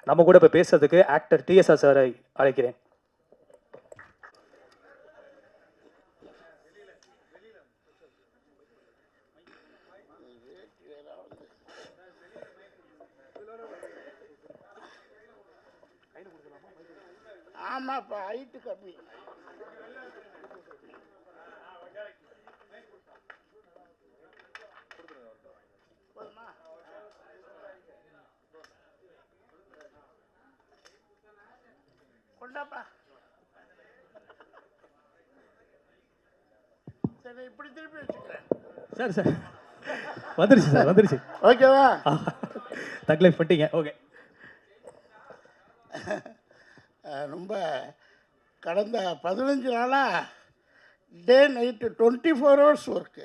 நம்ம கூட இப்போ பேசுறதுக்கு ஆக்டர் டிஎஸ்ஆர் சாரை அழைக்கிறேன். ஆமாப்பா, ஹைட்டு கம்மி. கொண்டாப்பா. சரி, இப்படி திருப்பி வச்சுக்கிறேன். சார் சார் வந்துருச்சு சார், வந்துருச்சு. ஓகேவா? தக்லைஃப் பண்ணிட்டீங்க. ஓகே. ரொம்ப கடந்த 15 நாளாக டே நைட்டு 24 ஹவர்ஸ் ஒர்க்கு.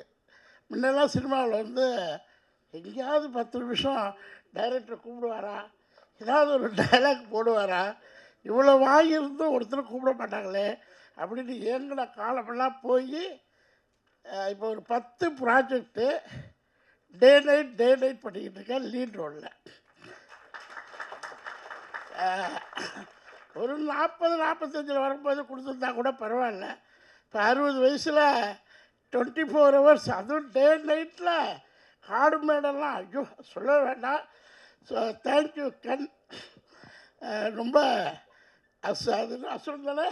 முன்னெல்லாம் சினிமாவில் வந்து எங்கேயாவது 10 நிமிஷம் டைரக்டர் கூப்பிடுவாரா, ஏதாவது ஒரு டைலாக் போடுவாரா, இவ்வளோ வாங்கியிருந்தும் ஒருத்தர் கூப்பிட மாட்டாங்களே அப்படின்னு ஏங்கின காலமெல்லாம் போய் இப்போ ஒரு 10 ப்ராஜெக்டு டே நைட் பண்ணிக்கிட்டு இருக்கேன் லீட் ரோலில். ஒரு 40-45 வரும்போது கொடுத்துருந்தா கூட பரவாயில்ல. இப்போ 60 வயசில் 24 ஹவர்ஸ், அதுவும் டே நைட்டில் காடு மேடெல்லாம் ஐயோ சொல்ல வேண்டாம். ஸோ தேங்க்யூ கண். ரொம்ப அது அசுரந்தானே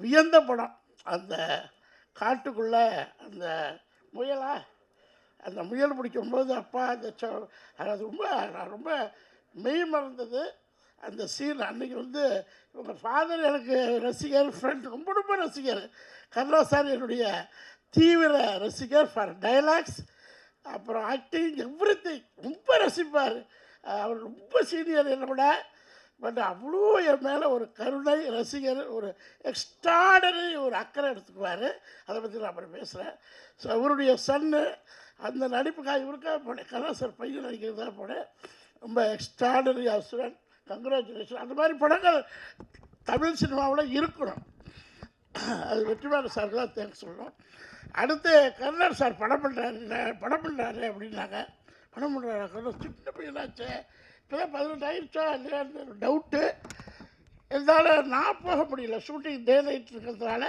வியந்த படம். அந்த காட்டுக்குள்ளே அந்த முயல் பிடிக்கும்போது அப்பா அந்த அது ரொம்ப மெய் மறந்தது அந்த சீன். அன்றைக்கி வந்து இவங்க ஃபாதர் எனக்கு ரசிகர், ஃப்ரெண்ட், ரொம்ப ரசிகர். கர்ணா சார் என்னுடைய தீவிர ரசிகர் ஃபார் டைலாக்ஸ், அப்புறம் ஆக்டிங், எவ்ரிதிங் ரொம்ப ரசிப்பார். அவர் ரொம்ப சீனியர் என்னை விட. பட் அவ்வளோ என் மேலே ஒரு கருணை, ரசிகர், ஒரு எக்ஸ்ட்ராடனரி ஒரு அக்கறை எடுத்துக்குவார். அதை பற்றி நான் அப்புறம் பேசுகிறேன். ஸோ அவருடைய சன்னு அந்த நடிப்புக்காக இவருக்காக போனேன். கர்ணா சார் பையன் நடிக்கிறதுக்காக போனேன். ரொம்ப எக்ஸ்ட்ராடனரி அசுரன், கங்க்ராச்சுலேஷன். அந்த மாதிரி படங்கள் தமிழ் சினிமாவில் இருக்கணும். அது வெற்றிமாறன் சாருக்கு தான் தேங்க்ஸ் சொல்லணும். அடுத்து கர்ணன் சார் படம் பண்ணுறாரு அப்படின்னாங்க. படம் பண்ணுறாரு கர்ணன், சின்ன பையனாச்சே, இப்போ தான் 18 ஆயிடுச்சா இல்லையான்னு ஒரு டவுட்டு. இருந்தாலும் நான் போக முடியல, ஷூட்டிங் டே நைட் இருக்கிறதுனால.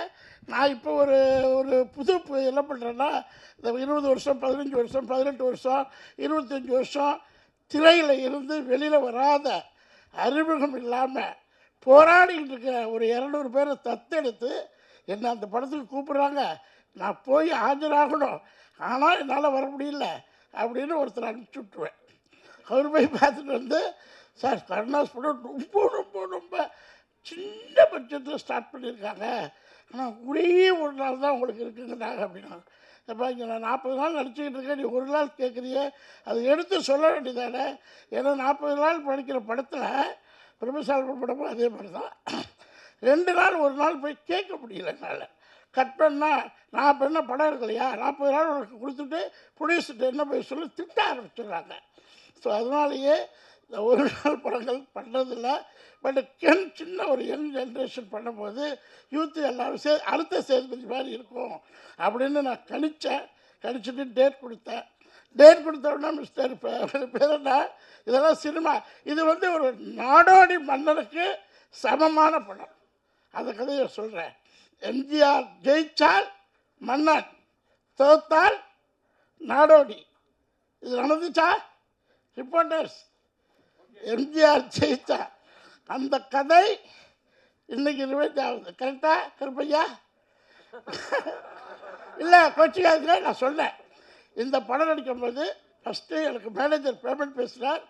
நான் இப்போ ஒரு புது என்ன பண்ணுறேன்னா, இந்த 20 வருஷம் 15 வருஷம் 18 வருஷம் 25 வருஷம் திரையில் இருந்து வெளியில் வராத, அறிமுகம் இல்லாமல் போராடிக்கிட்டு இருக்கிற ஒரு 200 பேரை தத்தெடுத்து என்னை அந்த படத்துக்கு கூப்பிட்றாங்க. நான் போய் ஆஜராகணும், ஆனால் என்னால் வர முடியல அப்படின்னு ஒருத்தர் அனுப்பிச்சி விட்ருவேன். அவர் போய் பார்த்துட்டு வந்து, சார் கருணாஸ் படம் ரொம்ப சின்ன பட்ஜெட்டில் ஸ்டார்ட் பண்ணியிருக்காங்க, ஆனால் ஒரே ஒரு நாள் தான் உங்களுக்கு இருக்குங்கிறாங்க அப்படின்னா. அப்போ இங்கே நான் 40 நாள் நடிச்சுக்கிட்டு இருக்கேன், நீ ஒரு நாள் கேட்குறியே, அதை எடுத்து சொல்ல வேண்டியதானே. ஏன்னா 40 நாள் படிக்கிற படத்தில் பிரபுசால்வன் படமும் அதே மாதிரி தான். 2 நாள் ஒரு நாள் போய் கேட்க முடியல என்னால். கட் பண்ணால் நான் இப்போ என்ன படம் இருக்கலையா, 40 நாள் உனக்கு கொடுத்துட்டு ப்ரொடியூசர்கிட்ட என்ன போய் சொல்லி திட்ட ஆரம்பிச்சிடுறாங்க. ஸோ அதனாலேயே இந்த ஒரு நாள் படங்கள் பண்ணுறதில்ல. பட் சின்ன ஒரு யங் ஜென்ரேஷன் பண்ணும்போது யூத்து எல்லோரும் அடுத்த சேதுபதி மாதிரி இருக்கும் அப்படின்னு நான் கணிச்சுட்டு டேட் கொடுத்தோன்னா மிஸ்டர் பேர் என்ன, இதெல்லாம் சினிமா, இது வந்து ஒரு நாடோடி மன்னனுக்கு சமமான படம். அந்த கதையை சொல்கிறேன். எம்ஜிஆர் ஜெயிச்சால் மன்னன், தோத்தால் நாடோடி. இது நடந்துச்சா ரிப்போர்ட்டர்ஸ்? எம்ஜிஆர் ஜெயிச்சா அந்த கதை இன்னைக்கு ரிவைண்ட் ஆகுது. கரெக்டாக கருப்பையா? இல்லை கோச்சிக்காதுங்க, நான் சொன்னேன். இந்த படம் நடிக்கும்போது ஃபஸ்ட்டு எனக்கு மேனேஜர் பேமெண்ட் பேசுகிறார்.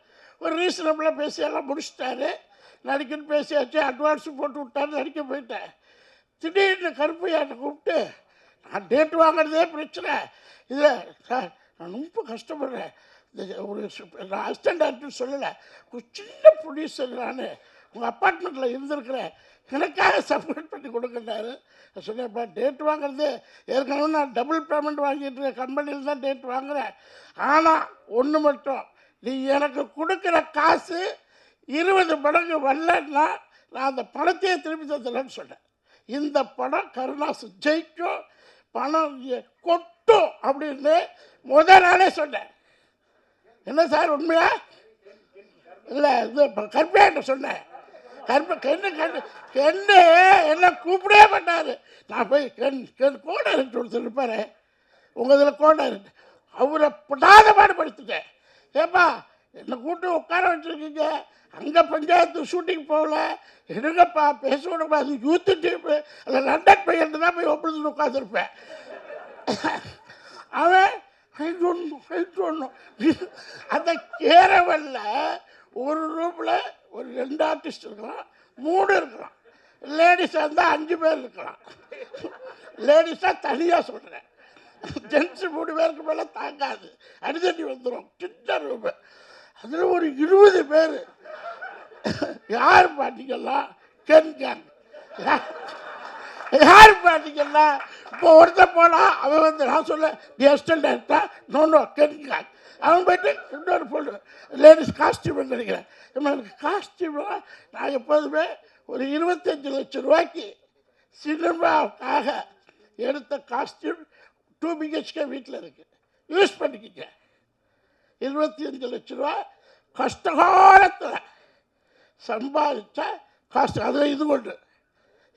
ஒரு ரீசனபிளாக பேசி எல்லாம் முடிச்சிட்டாரு. நடிக்கணும்னு பேசியாச்சு, அட்வான்ஸும் போட்டு விட்டாரு, நடிக்க போயிட்டேன். திடீர்னு கருப்பையாட்ட கூப்பிட்டு, நான் டேட் வாங்குறதே பிரச்சனை, இல்லை சார் நான் ரொம்ப கஷ்டப்படுறேன், ஒரு நான் அசிஸ்டன்ட் டேரக்டர் சொல்லலை, ஒரு சின்ன ப்ரொடியூசர், நான் உங்கள் அப்பார்ட்மெண்ட்டில் இருந்திருக்கிறேன், எனக்காக சப்மிட் பண்ணி கொடுக்குறாரு. நான் சொன்னேன்ப்பா டேட் வாங்குறது ஏற்கனவே நான் டபுள் பேமெண்ட் வாங்கிட்டு இருக்கேன், கம்பெனியில் தான் டேட் வாங்குகிறேன். ஆனால் ஒன்று மட்டும், நீ எனக்கு கொடுக்குற காசு 20 மடங்கு வரலன்னா நான் அந்த பணத்தையே திருப்பி தந்துடுறேன்னு சொன்னேன். இந்த படம் கருணாஸ் ஜெயிக்கும், பணம் கொட்டும் அப்படின்னு முதல் நாளே சொன்னேன். என்ன சார் உண்மையா? இல்லை இது கருப்பையாட்ட சொன்னேன். கென்னு என்ன கூப்பிடவே மாட்டார். நான் போய் கோட இருக்கு ஒருத்தர் இருப்பார், உங்கள் இதில் கோட இருக்கு, அவரை படாத பாடுபடுத்திட்டேன். ஏப்பா என்னை கூட்டு உட்கார வச்சுருக்கீங்க, அங்கே பஞ்சாயத்து ஷூட்டிங் போகல, என்னங்கப்பா பேச விடப்பா, அது யூத்து டீப்பு, அதில் லண்டன் பையன் தான் போய் ஒப்பிட்டு உட்காந்துருப்பேன். அவன் ஒன்றும் அந்த கேரவல்ல ஒரு ரூமில் ஒரு 2 ஆர்டிஸ்ட் இருக்கலாம், 3 இருக்கலாம், லேடிஸாக இருந்தால் 5 பேர் இருக்கலாம். லேடிஸாக தனியாக சொல்கிறேன், ஜென்ஸு 3 பேருக்கு மேலே தாங்காது, அடிதடி வந்துடும். சின்ன ரூமு, அதில் ஒரு 20 பேர். யார் பார்த்தீங்கன்னா கென் கேங். யார் பார்த்தீங்கன்னா இப்போ ஒருத்தர் போனால் அவன் வந்து நான் சொல்ல assistant director no Ken gang. அவன் போய்ட்டு இன்னொரு பொண்ணு லேடிஸ் காஸ்டியூம் நினைக்கிறேன். எனக்கு காஸ்டியூம்லாம் நான் எப்போதுமே ஒரு 25 லட்சம் ரூபாய்க்கு சினிமாவுக்காக எடுத்த காஸ்டியூம் 2 BHK வீட்டில் இருக்குது, யூஸ் பண்ணிக்கிங்க. 25 லட்ச ரூபா கஷ்டகாலத்தில் சம்பாதிச்ச காஸ்ட். அதில் இது கொண்டு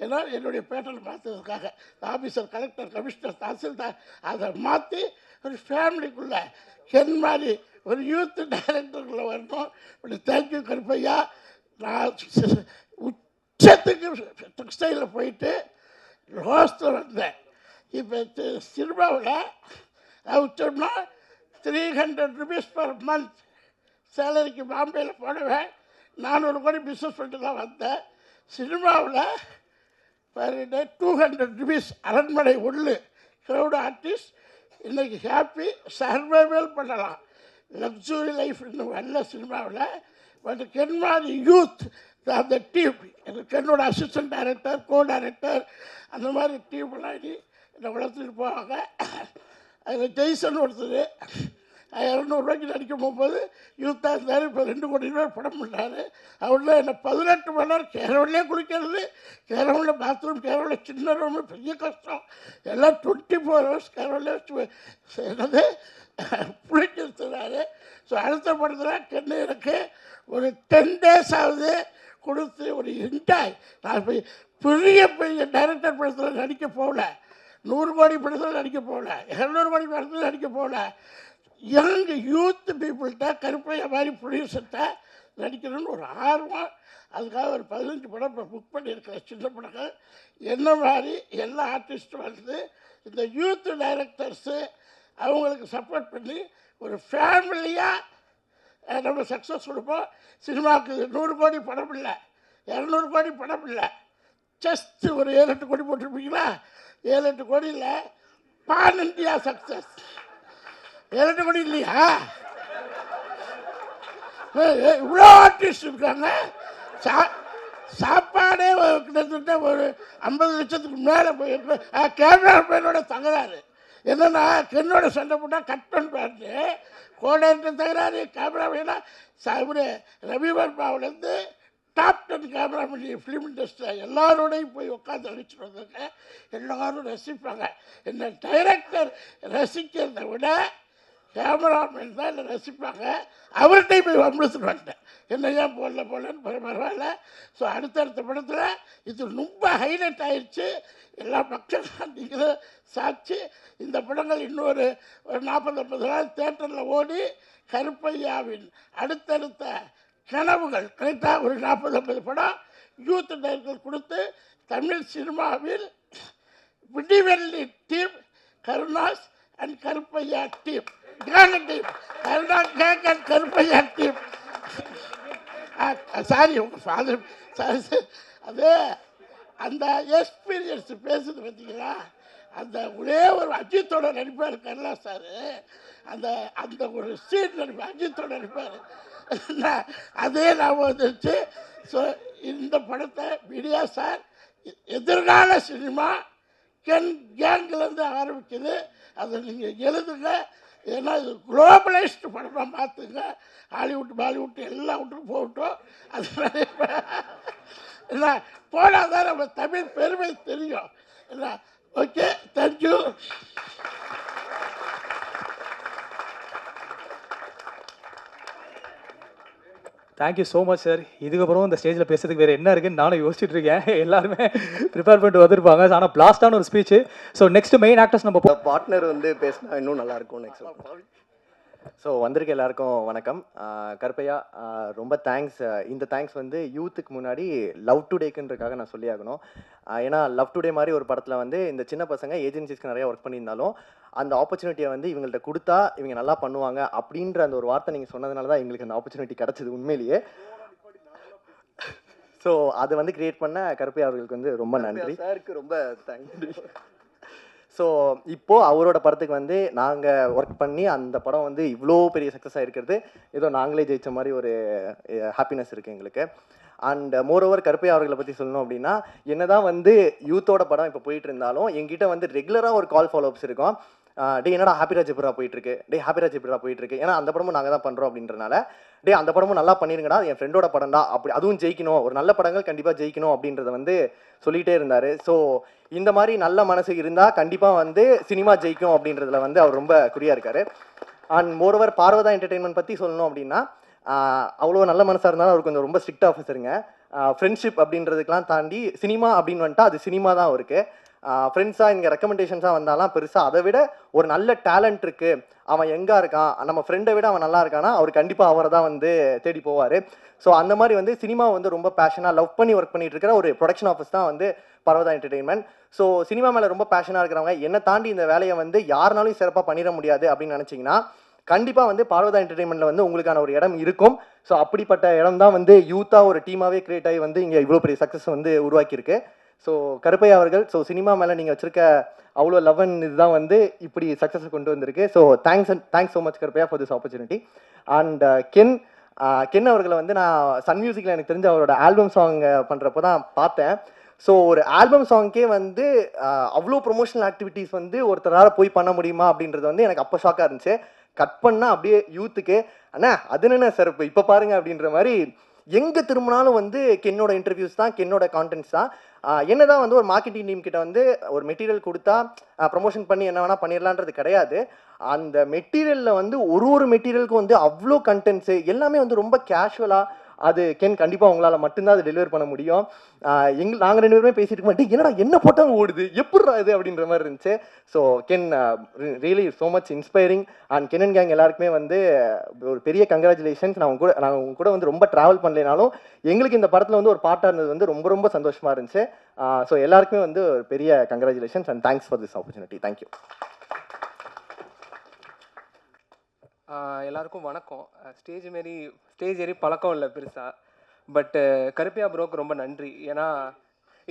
ஏன்னா என்னுடைய பேட்டர்ன் மாற்றுறதுக்காக ஆஃபீஸர், கலெக்டர், கமிஷனர், தாசில்தார் அதை மாற்றி ஒரு ஃபேமிலிக்குள்ளே கென் மாதிரி ஒரு யூத் டைரக்டருக்குள்ளே வரணும். இப்படி தேங்க்யூ கருப்பையா. நான் உச்சத்துக்கு டெக்ஸ்டைலில் போயிட்டு ரோஸ்டில் வந்தேன். இப்போ சினிமாவில் உச்சம்னா 300 rupees per month சேலரிக்கு பாம்பேயில் போடுவேன். 400 கோடி பிஸ்னஸ் பண்ணிட்டு தான் வந்தேன். சினிமாவில் பர் டே 200 rupees அரண்மனை உள்ளு க்ரௌட் ஆர்டிஸ்ட். இன்றைக்கி ஹாப்பி சர்வைவல் பண்ணலாம், லக்ஸுரி லைஃப் இன்னும் வரல சினிமாவில். பட் கென்மாரி யூத் அந்த டீம், எனக்கு என்னோட அசிஸ்டன்ட் டைரக்டர், கோ டைரக்டர், அந்த மாதிரி டீம்லாம் இனி என்னை வளர்த்துட்டு போவாங்க. அதில் ஜெய்சன் ஒருத்தர் 200 ரூபாய்க்கு நடிக்க போகும்போது யூத்தாக இருந்தார். இப்போ 2 கோடி ரூபாய் படம் பண்ணார். அவரில் என்ன 18 மணி நேரம் கேரவல்லே குளிக்கிறது, கேரவலில் பாத்ரூம், கேரவலில் சின்ன ரூமு, பெரிய கஷ்டம், எல்லாம் 24 hours கேரவல்லே வச்சு என்னது குளிக்கிறாரு. ஸோ அடுத்த படத்தில் கென்னு எனக்கு ஒரு 10 days ஆகுது கொடுத்து ஒரு என்ஜாய். நான் போய் பெரிய பெரிய டைரக்டர் படத்தில் நடிக்க போகல, 100 கோடி படத்தில் நடிக்க போகல, 200 கோடி படத்தில் நடிக்க போகல. யங் யூத் பீப்புள்கிட்ட கருப்பையா மாதிரி ப்ரொடியூசர்கிட்ட நடிக்கணும்னு ஒரு ஆர்வம். அதுக்காக ஒரு 15 படம் இப்போ புக் பண்ணியிருக்கிறேன், சின்ன படங்கள். என்ன மாதிரி எல்லா ஆர்டிஸ்ட்டும் வந்து இந்த யூத் டைரக்டர்ஸு அவங்களுக்கு சப்போர்ட் பண்ணி ஒரு ஃபேமிலியாக நம்ம சக்ஸஸ் கொடுப்போம். சினிமாவுக்கு 100 கோடி படம் இல்லை, 200 கோடி படம் இல்லை, ஜஸ்ட் ஒரு 7-8 கோடி போட்டிருப்பீங்களா? 7-8 கோடியில் பான் இண்டியா சக்ஸஸ். 7-8 கோடி இல்லையா? இவ்வளோ ஆர்டிஸ்ட் இருக்காங்க. சாப்பாடே கிட்டத்தட்ட ஒரு 50 லட்சத்துக்கு மேலே போயிருக்கு. கேமரா மேனோட தகராறு என்னென்னா, கென்னோட சண்டை போட்டால் கட் பண்ணிட்டு கோடைன்ற தகராறு. கேமரா மேனா இவர் ரவி வர்மாவிலேருந்து டாப் 10 கேமராமேன் ஃபிலிம் இண்டஸ்ட்ரியில் எல்லாரோடையும் போய் உட்காந்து நடிச்சுட்டு வந்தாங்க. எல்லோரும் ரசிப்பாங்க. என்ன டைரக்டர் ரசிக்கிறத விட கேமராமேன் தான் என்னை ரசிப்பாங்க. அவர்கிட்டையும் போய் வம்பிழுத்துட்டு வந்துட்டேன், என்ன ஏன் போடலன்னு பரவாயில்ல. ஸோ அடுத்தடுத்த படத்தில் இது ரொம்ப ஹைலைட் ஆயிடுச்சு. எல்லா மக்களும் நீங்கள் சாட்சி. இந்த படங்கள் இன்னொரு 40-50 நாள் தேட்டரில் ஓடி கருப்பையாவின் அடுத்தடுத்த கனவுகள் கரெக்டாக ஒரு 40-50 படம் யூத் டைரக்டர் கொடுத்து தமிழ் சினிமாவில் Vidivelli team, Karunas and Karuppaiya team, gang team, Karunas gang and Karuppaiya team. Sorry உங்கள் ஃபாதர் சாரி. அது அந்த எக்ஸ்பீரியன்ஸ் பேசுது பார்த்தீங்களா? அந்த ஒரே ஒரு அஜித்தோட நடிப்பார் கருணா சார். அந்த அந்த ஒரு சீன் நடிப்பார், அஜித்தோட நடிப்பார். அதே ஞாபகம் வந்துருச்சு. ஸோ இந்த படத்தை மீடியா சார் எதிர்கால சினிமா கென் கேங்கிலேருந்து ஆரம்பிக்குது. அதை நீங்கள் எழுதுங்க. ஏன்னா இது குளோபலைஸ்டு படமாக மாற்றுங்க. ஹாலிவுட், பாலிவுட் எல்லா விட்டுக்கும் போகட்டும். அது என்ன போனால் தான் நம்ம தமிழ் பெருமை தெரியும். என்ன okay, thank you. Thank you so much sir. இதுக்கப்புறம் இந்த ஸ்டேஜில் பேசுறதுக்கு வேறு என்ன இருக்குன்னு நானும் யோசிச்சுட்டு இருக்கேன். எல்லாருமே ப்ரிப்பேர் பண்ணிட்டு வந்திருப்பாங்க. ஆனால் பிளாஸ்டான ஒரு speech. So next main actors நம்ம பார்ட்னர் வந்து பேசினா இன்னும் நல்லா இருக்கும் நெக்ஸ்ட். ஸோ வந்திருக்க எல்லாருக்கும் வணக்கம். கருப்பையா, ரொம்ப தேங்க்ஸ். இந்த தேங்க்ஸ் வந்து யூத்துக்கு முன்னாடி லவ் டுடேக்குன்றக்காக நான் சொல்லி ஆகணும். ஏன்னா லவ் டுடே மாதிரி ஒரு படத்தில் வந்து இந்த சின்ன பசங்க ஏஜென்சிஸ்க்கு நிறைய ஒர்க் பண்ணியிருந்தாலும் அந்த ஆப்பர்ச்சுனிட்டியை வந்து இவங்கள்ட்ட கொடுத்தா இவங்க நல்லா பண்ணுவாங்க அப்படின்ற அந்த ஒரு வார்த்தை நீங்கள் சொன்னதுனால தான் எங்களுக்கு அந்த ஆப்பர்ச்சுனிட்டி கிடச்சிது உண்மையிலேயே. ஸோ அதை வந்து கிரியேட் பண்ண கருப்பையா அவர்களுக்கு வந்து ரொம்ப நன்றி. சாருக்கு ரொம்ப தேங்க்யூ. ஸோ இப்போது அவரோட படத்துக்கு வந்து நாங்கள் ஒர்க் பண்ணி அந்த படம் வந்து இவ்வளோ பெரிய சக்ஸஸாக இருக்கிறது ஏதோ நாங்களே ஜெயித்த மாதிரி ஒரு ஹாப்பினஸ் இருக்குது எங்களுக்கு. அண்ட் மோரோவர் கருப்பையா அவர்களை பற்றி சொல்லணும் அப்படின்னா, என்னதான் வந்து யூத்தோட படம் இப்போ போயிட்டு இருந்தாலும் எங்கிட்ட வந்து ரெகுலராக ஒரு கால் ஃபாலோஅப்ஸ் இருக்கும். டே என்னடா ஹாப்பிராஜ் எப்படா போயிட்டுருக்கு, டே ஹாப்பிராஜ் எப்படா போயிட்டுருக்கு, ஏன்னா அந்த படமும் நாங்கள் தான் பண்ணுறோம் அப்படின்றனால, டே அந்த படமும் நல்லா பண்ணிருங்கடா, என் ஃப்ரெண்டோட படம் தான், அப்படி அதுவும் ஜெயிக்கணும், ஒரு நல்ல படங்கள் கண்டிப்பாக ஜெயிக்கணும் அப்படின்றத வந்து சொல்லிகிட்டே இருந்தார். ஸோ இந்த மாதிரி நல்ல மனசு இருந்தால் கண்டிப்பாக வந்து சினிமா ஜெயிக்கும் அப்படின்றதுல வந்து அவர் ரொம்ப குறியாக இருக்கார். அண்ட் மோரோவர் பார்வதா என்டர்டெயின்மெண்ட் பற்றி சொல்லணும் அப்படின்னா, அவ்வளோ நல்ல மனசாக இருந்தாலும் அவர் கொஞ்சம் ரொம்ப ஸ்ட்ரிக்ட் ஆஃபீஸருங்க. ஃப்ரெண்ட்ஷிப் அப்படின்றதுக்கெலாம் தாண்டி சினிமா அப்படின்னு வந்துட்டா அது சினிமா தான் இருக்குது. ஃப்ரெண்ட்ஸாக இங்கே ரெக்கமெண்டேஷன்ஸாக வந்தாலாம் பெருசாக, அதை விட ஒரு நல்ல டேலண்ட் இருக்குது, அவன் எங்கே இருக்கான், நம்ம ஃப்ரெண்டை விட அவன் நல்லா இருக்கானா அவர் கண்டிப்பாக அவரை தான் வந்து தேடி போவார். ஸோ அந்த மாதிரி வந்து சினிமா வந்து ரொம்ப பேஷனாக லவ் பண்ணி ஒர்க் பண்ணிட்டு இருக்கிற ஒரு ப்ரொடக்ஷன் ஆஃபீஸ் தான் வந்து பர்வதா என்டர்டெயின்மெண்ட். ஸோ சினிமா மேலே ரொம்ப பேஷனாக இருக்கிறவங்க, என்னை தாண்டி இந்த வேலையை வந்து யாருனாலும் சிறப்பாக பண்ணிட முடியாது அப்படின்னு நினச்சிங்கன்னா கண்டிப்பாக வந்து பார்வதா என்டர்டெயின்மெண்ட்டில் வந்து உங்களுக்கான ஒரு இடம் இருக்கும். ஸோ அப்படிப்பட்ட இடம் தான் வந்து யூத்தாக ஒரு டீமாகவே கிரியேட் ஆகி வந்து இங்கே இவ்வளோ பெரிய சக்ஸஸ் வந்து உருவாக்கியிருக்கு. ஸோ கருப்பையா அவர்கள், ஸோ சினிமா மேலே நீங்கள் வச்சுருக்க அவ்வளோ லவ் அண்ட் இதுதான் வந்து இப்படி சக்ஸஸை கொண்டு வந்திருக்கு. So thanks so much Karuppaiya for this opportunity. And Ken அவர்களை வந்து நான் சன் மியூசிக்கில் எனக்கு தெரிஞ்ச அவரோட ஆல்பம் சாங் பண்ணுறப்போ தான் பார்த்தேன். ஸோ ஒரு ஆல்பம் சாங்க்கே வந்து அவ்வளோ ப்ரொமோஷனல் ஆக்டிவிட்டீஸ் வந்து ஒருத்தரால் போய் பண்ண முடியுமா அப்படின்றது வந்து எனக்கு அப்போ ஷாக்காக இருந்துச்சு. கட் பண்ணால் அப்படியே யூத்துக்கு அண்ணா அது என்ன சார் இப்போ பாருங்க அப்படின்ற மாதிரி எங்கே திரும்பினாலும் வந்து கென்னோட இன்டர்வியூஸ் தான், கென்னோட கான்டென்ட்ஸ் தான். என்னதான் வந்து ஒரு மார்க்கெட்டிங் டீம் கிட்ட வந்து ஒரு மெட்டீரியல் கொடுத்தா ப்ரமோஷன் பண்ணி என்ன வேணால் பண்ணிடலான்றது கிடையாது. அந்த மெட்டீரியலில் வந்து ஒரு மெட்டீரியலுக்கும் வந்து அவ்வளோ கண்டென்ட்ஸு எல்லாமே வந்து ரொம்ப கேஷுவலாக, அது கென் கண்டிப்பாக உங்களால் மட்டும்தான் அது டெலிவர் பண்ண முடியும். நாங்கள் 2 பேருமே பேசிட்டு மாட்டேன், என்னடா என்ன போட்டாலும் ஓடுது, எப்படிடா இது அப்படின்ற மாதிரி இருந்துச்சு. So Ken really so much inspiring. And Ken and gang எல்லாருக்குமே வந்து ஒரு பெரிய கங்க்ராச்சுலேஷன்ஸ். நாங்கள் உங்க கூட வந்து ரொம்ப ட்ராவல் பண்ணலைனாலும் எங்களுக்கு இந்த படத்தில் வந்து ஒரு பாட்டாக இருந்தது வந்து ரொம்ப ரொம்ப சந்தோஷமாக இருந்துச்சு. ஸோ எல்லாருக்குமே வந்து ஒரு பெரிய congratulations and thanks for this opportunity. Thank you. எல்லாருக்கும் வணக்கம். ஸ்டேஜ் ஏறி பழக்கம் இல்லை பெருசாக. பட்டு கருப்பையா ப்ரோக்கு ரொம்ப நன்றி. ஏன்னா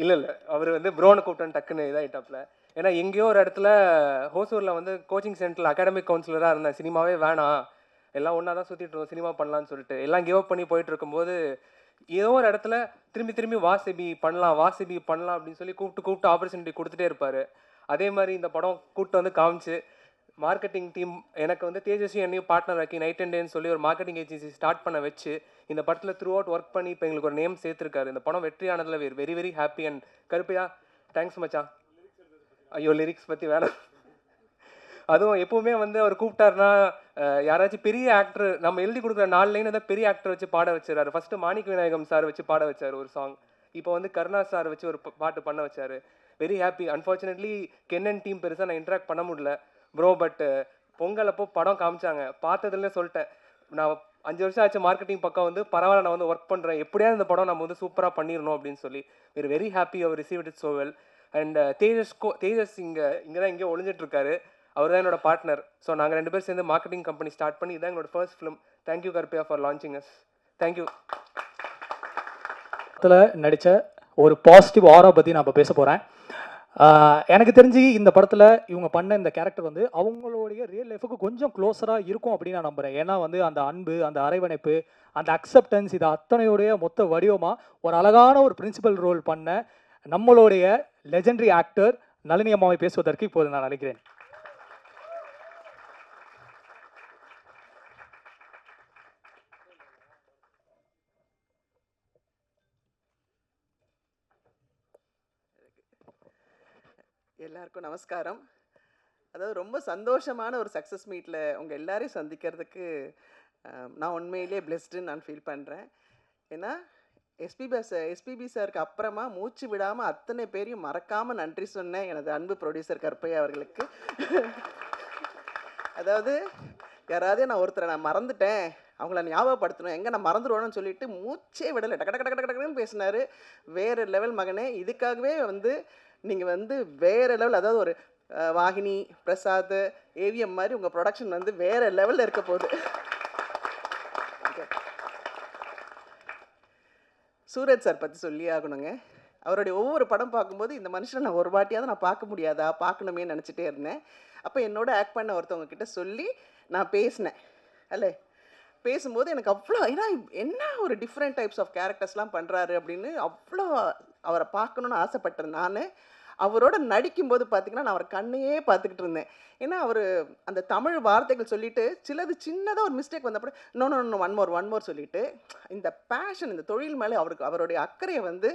இல்லை அவர் வந்து ப்ரோனை கூப்பிட்டேன் டக்குன்னு இதாகிட்டாப்பில். ஏன்னா எங்கேயோ ஒரு இடத்துல ஹோசூரில் வந்து கோச்சிங் சென்டரில் அகாடமிக் கவுன்சிலராக இருந்தேன். சினிமாவே வேணாம், எல்லாம் ஒன்றா தான் சுற்றிட்டு இருக்கோம், சினிமா பண்ணலான்னு சொல்லிட்டு எல்லாம் கிவ் அப் பண்ணி போயிட்டு இருக்கும்போது ஏதோ ஒரு இடத்துல திரும்பி வாசிபி பண்ணலாம் அப்படின்னு சொல்லி கூப்பிட்டு ஆப்பர்ச்சுனிட்டி கொடுத்துட்டே இருப்பார். அதே மாதிரி இந்த படம் கூப்பிட்டு வந்து காமிச்சு மார்க்கெட்டிங் டீம் எனக்கு வந்து தேஜஸ்வி என்னையும் பார்ட்னர் ஆக்கி நைட் அண்ட் டேன்னு சொல்லி ஒரு மார்க்கெட்டிங் ஏஜென்சி ஸ்டார்ட் பண்ண வச்சு இந்த படத்தில் த்ரூ அவுட் ஒர்க் பண்ணி இப்போ எங்களுக்கு ஒரு நேம் சேர்த்துருக்காரு. இந்த படம் வெற்றியானதில் very very happy. And Karuppaiya thanks மச்சான். ஐயோ லிரிக்ஸ் பற்றி வேணாம். அதுவும் எப்போவுமே வந்து அவர் கூப்பிட்டாருன்னா யாராச்சும் பெரிய ஆக்டர் நம்ம எழுதி கொடுக்குற 4 லைன் தான் பெரிய ஆக்டர் வச்சு பாட வச்சுறாரு. ஃபஸ்ட்டு மாணிக்க விநாயகம் சார் வச்சு பாட வச்சார் ஒரு சாங், இப்போ வந்து கருணா சார் வச்சு ஒரு பாட்டு பண்ண வச்சார். Very happy. Unfortunately Ken and team பெருசாக நான் இன்ட்ராக்ட் பண்ண முடியல ப்ரோ. பட் பொங்கல் அப்போ படம் காமிச்சாங்க, பார்த்ததுல சொல்லிட்டேன் நான் 5 வருஷம் ஆச்சு மார்க்கெட்டிங் பக்கம் வந்து பரவாயில்ல நான் வந்து ஒர்க் பண்ணுறேன், எப்படியாவது இந்த படம் நம்ம வந்து சூப்பராக பண்ணிடணும் அப்படின்னு சொல்லி வெரி வெரி ஹாப்பி அவர் receive it so well. And Tejas இங்கே தான் எங்கேயோ ஒளிஞ்சிட்டு இருக்காரு, அவர் தான் என்னோட பார்ட்னர். ஸோ நாங்கள் 2 பேர் சேர்ந்து மார்க்கெட்டிங் கம்பெனி ஸ்டார்ட் பண்ணி இதான் எங்களோட first film. Thank you Karuppaiya for launching us. Thank you. நடித்த ஒரு பாசிட்டிவ் ஆரா பற்றி நான் இப்போ பேச போகிறேன். எனக்கு தெரிஞ்சு இந்த படத்தில் இவங்க பண்ண இந்த கேரக்டர் வந்து அவங்களுடைய ரியல் லைஃபுக்கு கொஞ்சம் க்ளோஸராக இருக்கும் அப்படின்னு நான் நம்புகிறேன். ஏன்னா வந்து அந்த அன்பு, அந்த அரவணைப்பு, அந்த அக்செப்டன்ஸ், இது அத்தனையுடைய மொத்த வடிவமாக ஒரு அழகான ஒரு பிரின்சிபல் ரோல் பண்ண நம்மளுடைய லெஜெண்டரி ஆக்டர் நளினி அம்மாவை பேசுவதற்கு இப்போது நான் நினைக்கிறேன். எல்லாருக்கும் நமஸ்காரம். அதாவது ரொம்ப சந்தோஷமான ஒரு சக்ஸஸ் மீட்டில் உங்கள் எல்லாரையும் சந்திக்கிறதுக்கு நான் உண்மையிலே பிளெஸ்டுன்னு நான் ஃபீல் பண்ணுறேன். ஏன்னா எஸ்பிபி சாருக்கு அப்புறமா மூச்சு விடாமல் அத்தனை பேரையும் மறக்காமல் நன்றி சொன்னேன் எனது அன்பு ப்ரொடியூசர் கருப்பையா அவர்களுக்கு. அதாவது யாராவது நான் ஒருத்தரை நான் மறந்துட்டேன், அவங்கள ஞாபகப்படுத்தணும், எங்கே நான் மறந்துடுவேன்னு சொல்லிட்டு மூச்சே விடலை, டக்கு டக்கு டக்கு டக்குன்னு பேசினார். வேறு லெவல் மகனே. இதுக்காகவே வந்து நீங்கள் வந்து வேறு லெவல், அதாவது ஒரு வாகினி பிரசாத் ஏவிஎம் மாதிரி உங்கள் ப்ரொடக்ஷன் வந்து வேறு லெவலில் இருக்க போகுது. சூரஜ் சார் பற்றி சொல்லி ஆகணுங்க. அவருடைய ஒவ்வொரு படம் பார்க்கும்போது இந்த மனுஷனை நான் ஒரு வாட்டியாவது நான் பார்க்க முடியாதா, பார்க்கணுமே நினச்சிட்டே இருந்தேன். அப்போ என்னோட ஆக்ட் பண்ண ஒருத்தவங்க கிட்ட சொல்லி நான் பேசினேன். அல்ல பேசும்போது எனக்கு அவ்வளோ, ஏன்னா என்ன ஒரு டிஃப்ரெண்ட் டைப்ஸ் ஆஃப் கேரக்டர்ஸ்லாம் பண்ணுறாரு அப்படின்னு அவ்வளோ அவரை பார்க்கணுன்னு ஆசைப்பட்டேன். நான் அவரோட நடிக்கும்போது பார்த்திங்கன்னா நான் அவர் கண்ணையே பார்த்துக்கிட்டு இருந்தேன். ஏன்னா அவர் அந்த தமிழ் வார்த்தைகள் சொல்லிவிட்டு சிலது சின்னதாக ஒரு மிஸ்டேக் வந்தப்போ இன்னொன்று ஒன் மோர் சொல்லிவிட்டு இந்த பேஷன், இந்த தொழில் மேலே அவருடைய அக்கறையை வந்து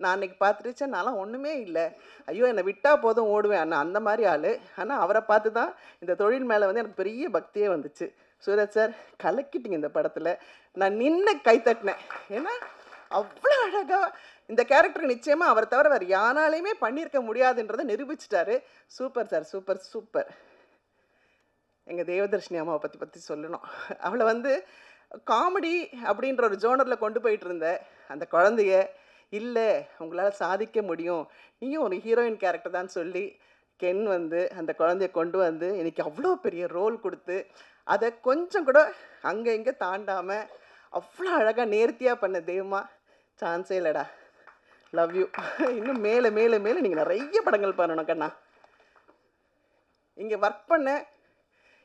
நான் அன்றைக்கி பார்த்துட்டுச்சேன். நான்லாம் ஒன்றுமே இல்லை, ஐயோ என்னை விட்டால் போதும் ஓடுவேன் அண்ணா, அந்த மாதிரி ஆள். ஆனால் அவரை பார்த்து தான் இந்த தொழில் மேலே வந்து எனக்கு பெரிய பக்தியே வந்துச்சு. சூரஜ் சார் கலக்கிட்டீங்க இந்த படத்தில். நான் நின்று கைத்தட்டினேன். ஏன்னா அவ்வளோ அழகாக இந்த கேரக்டருக்கு நிச்சயமாக அவரை தவிர வேறு யாராலையுமே பண்ணியிருக்க முடியாதுன்றதை நிரூபிச்சிட்டாரு. Super sir, super super. எங்கள் தேவதர்ஷினி அம்மாவை பற்றி சொல்லணும். அவளை வந்து காமெடி அப்படின்ற ஒரு ஜோனரில் கொண்டு போயிட்டு இருந்த அந்த குழந்தைய, இல்லை உங்களால் சாதிக்க முடியும், நீயும் ஒரு ஹீரோயின் கேரக்டர் தான் சொல்லி கென் வந்து அந்த குழந்தைய கொண்டு வந்து எனக்கு அவ்வளோ பெரிய ரோல் கொடுத்து அதை கொஞ்சம் கூட அங்கே இங்கே தாண்டாமல் அவ்வளோ அழகாக நேர்த்தியாக பண்ண தெய்வமா, சான்ஸே இல்லைடா. Love you. இன்னும் மேலே மேலே மேலே நீங்கள் நிறைய படங்கள் பண்ணணும் கண்ணா. இங்கே ஒர்க் பண்ண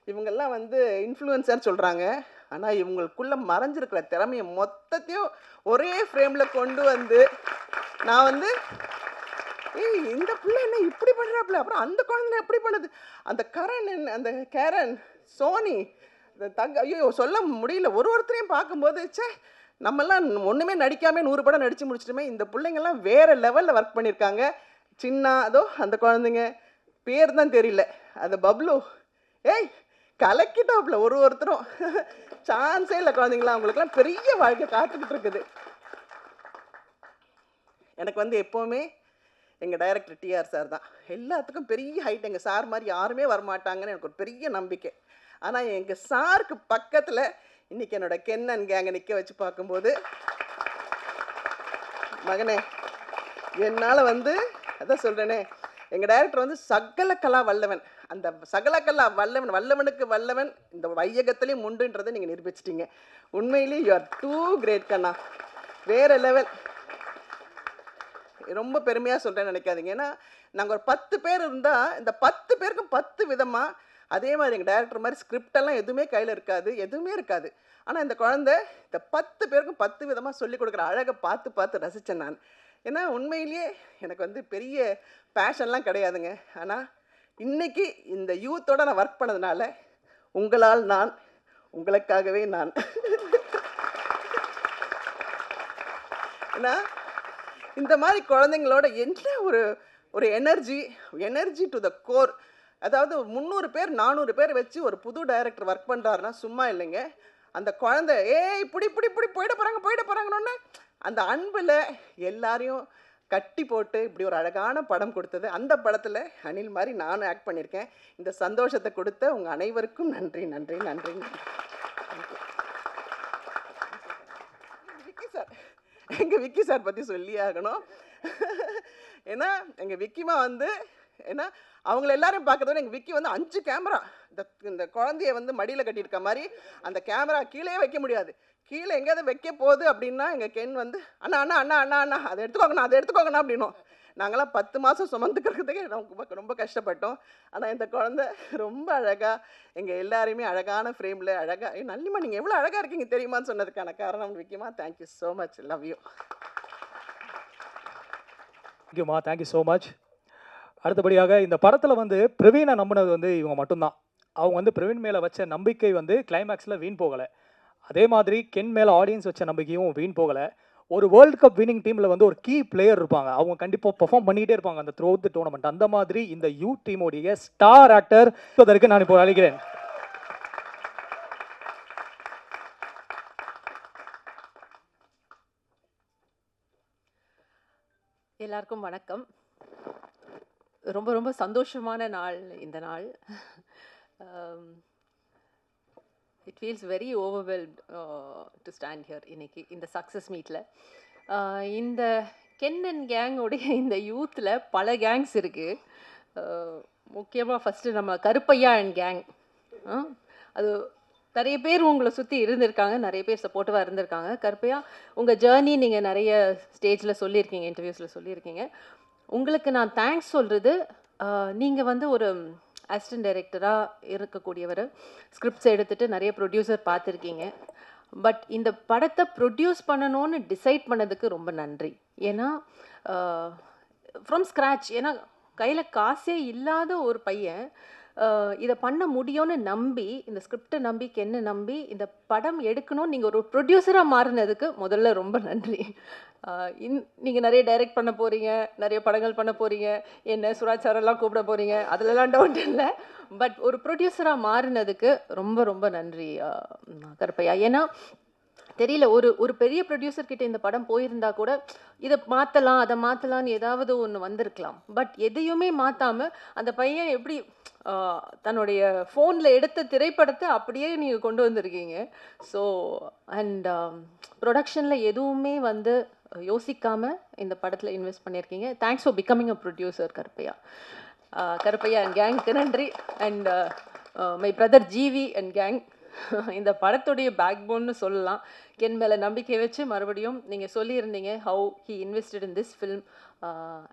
இவங்கெல்லாம் வந்து இன்ஃப்ளூயன்சர் சொல்கிறாங்க, ஆனால் இவங்களுக்குள்ளே மறைஞ்சிருக்கிற திறமையை மொத்தத்தையும் ஒரே ஃப்ரேமில் கொண்டு வந்து நான் வந்து இந்த பிள்ளை என்ன இப்படி பண்ணுறாப்புல, அப்புறம் அந்த குழந்தை எப்படி பண்ணுது, அந்த அந்த கேரன் சோனி ஐயோ சொல்ல முடியல. ஒருத்தரையும் பார்க்கும்போது சே நம்மெல்லாம் ஒன்றுமே நடிக்காமே 100 படம் நடித்து முடிச்சிட்டுமே. இந்த பிள்ளைங்கள்லாம் வேறு லெவலில் ஒர்க் பண்ணியிருக்காங்க. சின்ன அதோ அந்த குழந்தைங்க பேர் தான் தெரியல, அது பப்ளு, ஏய் கலக்கிட்டாப்புல ஒருத்தரும். சான்ஸே இல்லை குழந்தைங்களா, அவங்களுக்குலாம் பெரிய வாழ்க்கை காத்துக்கிட்டு இருக்குது. எனக்கு வந்து எப்போவுமே எங்கள் டைரக்டர் டிஆர் சார் தான் எல்லாத்துக்கும் பெரிய ஹைட். எங்கள் சார் மாதிரி யாருமே வரமாட்டாங்கன்னு எனக்கு ஒரு பெரிய நம்பிக்கை. ஆனால் எங்கள் சாருக்கு பக்கத்தில் இன்றைக்கி என்னோட கென்னன் கேங்கை நிற்க வச்சு பார்க்கும்போது, மகனே என்னால் வந்து அதான் சொல்கிறேனே, எங்கள் டைரக்டர் வந்து சகல கலா வல்லவன். அந்த சகல கலா வல்லவன், வல்லவனுக்கு வல்லவன் இந்த வையகத்திலையும் உண்டுன்றதை நீங்கள் நிரூபிச்சிட்டிங்க. உண்மையிலேயே யூ ஆர் டூ கிரேட் கண்ணா, வேறு லெவல். ரொம்ப பெருமையாக சொல்கிறேன்னு நினைக்காதீங்க. ஏன்னா நாங்கள் ஒரு 10 பேர் இருந்தால் இந்த 10 பேருக்கும் 10 விதமாக அதே மாதிரி எங்கள் டைரக்டர் மாதிரி ஸ்கிரிப்டெல்லாம் எதுவுமே கையில் இருக்காது, எதுவுமே இருக்காது. ஆனால் இந்த குழந்தை இந்த 10 பேருக்கும் 10 விதமாக சொல்லிக் கொடுக்குற அழகை பார்த்து பார்த்து ரசித்தேன் நான். ஏன்னா உண்மையிலேயே எனக்கு வந்து பெரிய பேஷன்லாம் கிடையாதுங்க. ஆனால் இன்றைக்கி இந்த யூத்தோடு நான் ஒர்க் பண்ணதுனால உங்களால் நான், உங்களுக்காகவே நான். ஏன்னா இந்த மாதிரி குழந்தைங்களோட என்ன ஒரு எனர்ஜி டு த கோர். அதாவது 300 பேர் 400 பேர் வச்சு ஒரு புது டைரக்டர் ஒர்க் பண்ணுறாருன்னா சும்மா இல்லைங்க. அந்த குழந்தை இப்படி போயிட போகிறாங்கன்னு அந்த அன்பில் எல்லாரையும் கட்டி போட்டு இப்படி ஒரு அழகான படம் கொடுத்தது. அந்த படத்தில் அனில் மாதிரி நானும் ஆக்ட் பண்ணியிருக்கேன். இந்த சந்தோஷத்தை கொடுத்த உங்கள் அனைவருக்கும் நன்றி நன்றி நன்றி. விக்கி சார், எங்கள் விக்கி சார் பற்றி சொல்லி ஆகணும். ஏன்னா எங்கள் விக்கிமா வந்து ஏன்னா அவங்கள எல்லாரும் பார்க்குறத எங்கள் விக்கி வந்து 5 கேமரா இந்த குழந்தைய வந்து மடியில் கட்டியிருக்க மாதிரி அந்த கேமரா கீழே வைக்க முடியாது. கீழே எங்கேயாவது வைக்க போகுது அப்படின்னா எங்கள் கென் வந்து அண்ணா அண்ணா அண்ணா அண்ணா அண்ணா அதை எடுத்துக்கோங்கண்ணா அப்படின்னும். நாங்களாம் 10 மாதம் சுமந்துக்கிறதுக்கே ரொம்ப கஷ்டப்பட்டோம். ஆனால் இந்த குழந்தை ரொம்ப அழகாக எங்கள் எல்லாரையுமே அழகான ஃப்ரேமில் அழகாக நல்லிமா நீங்கள் எவ்வளோ அழகாக இருக்கீங்க தெரியுமான்னு சொன்னதுக்கான காரணம் விக்கிமா. Thank you so much, love you. தேங்க்யூமா, தேங்க்யூ ஸோ மச். அடுத்தபடியாக இந்த படத்தில் வந்து பிரவீனை நம்பினது வந்து இவங்க மட்டும்தான். அவங்க வந்து பிரவீன் மேலே வச்ச நம்பிக்கை வந்து கிளைமேக்ஸில் வீண் போகலை. அதே மாதிரி கென் மேலே ஆடியன்ஸ் வச்ச நம்பிக்கையும் வீண் போகலை. ஒரு வேர்ல்டு கப் வின்னிங் டீமில் வந்து ஒரு கீ பிளேயர் இருப்பாங்க, அவங்க கண்டிப்பாக பெர்ஃபார்ம் பண்ணிகிட்டே இருப்பாங்க அந்த த்ரூ அவுட் தி டோர்னமெண்ட். அந்த மாதிரி இந்த யூத் டீமோடைய ஸ்டார் ஆக்டர் அதற்கு நான் இப்போ அழைக்கிறேன். எல்லாருக்கும் வணக்கம். ரொம்ப ரொம்ப சந்தோஷமான நாள் இந்த நாள். It feels very overwhelmed to stand here இன்னைக்கு இந்த சக்ஸஸ் மீட்டில். இந்த கென் அண்ட் கேங்கோடைய இந்த யூத்தில் பல கேங்ஸ் இருக்குது. முக்கியமாக ஃபஸ்ட்டு நம்ம கருப்பையா அண்ட் கேங், அது நிறைய பேர் உங்களை சுற்றி இருந்திருக்காங்க, நிறைய பேர் சப்போர்ட்டிவாக இருந்திருக்காங்க. கருப்பையா உங்கள் ஜேர்னி நீங்கள் நிறைய ஸ்டேஜில் சொல்லியிருக்கீங்க, இன்டர்வியூஸில் சொல்லியிருக்கீங்க. உங்களுக்கு நான் தேங்க்ஸ் சொல்கிறது, நீங்கள் வந்து ஒரு அசிஸ்டன்ட் டைரக்டராக இருக்கக்கூடியவர், ஸ்கிரிப்ட்ஸ் எடுத்துகிட்டு நிறைய ப்ரொடியூசர் பார்த்துருக்கீங்க. பட் இந்த படத்தை ப்ரொடியூஸ் பண்ணணும்னு டிசைட் பண்ணதுக்கு ரொம்ப நன்றி. ஏன்னா ஃப்ரம் ஸ்க்ராட்ச், ஏன்னா கையில் காசே இல்லாத ஒரு பையன் இதை பண்ண முடியும்னு நம்பி, இந்த ஸ்கிரிப்டை நம்பி, கென்னை நம்பி இந்த படம் எடுக்கணும்னு நீங்கள் ஒரு ப்ரொடியூசராக மாறினதுக்கு முதல்ல ரொம்ப நன்றி. நீங்கள் நிறைய டைரக்ட் பண்ண போகிறீங்க, நிறைய படங்கள் பண்ண போகிறீங்க, என்ன சுராஜ் சாரெல்லாம் கூப்பிட போகிறீங்க, அதிலலாம் டவுட் இல்லை. பட் ஒரு ப்ரொடியூசராக மாறினதுக்கு ரொம்ப ரொம்ப நன்றி கருப்பையா. ஏன்னா தெரியல, ஒரு பெரிய ப்ரொடியூசர்கிட்ட இந்த படம் போயிருந்தா கூட இதை மாற்றலாம், அதை மாற்றலான்னு ஏதாவது ஒன்று வந்திருக்கலாம். பட் எதையுமே மாற்றாமல் அந்த பையன் எப்படி தன்னுடைய ஃபோனில் எடுத்த திரைப்படத்தை அப்படியே நீங்கள் கொண்டு வந்திருக்கீங்க. ஸோ அண்ட் ப்ரொடக்ஷனில் எதுவுமே வந்து யோசிக்காமல் இந்த படத்தில் இன்வெஸ்ட் பண்ணியிருக்கீங்க. Thanks for becoming a producer Karuppaiya. Karuppaiya and கேங்க்கு நன்றி. And my brother GV and gang, இந்த படத்துடைய பேக்போன்னு சொல்லலாம். கென் மேலே நம்பிக்கை வச்சு மறுபடியும் நீங்கள் சொல்லியிருந்தீங்க how he invested in this film.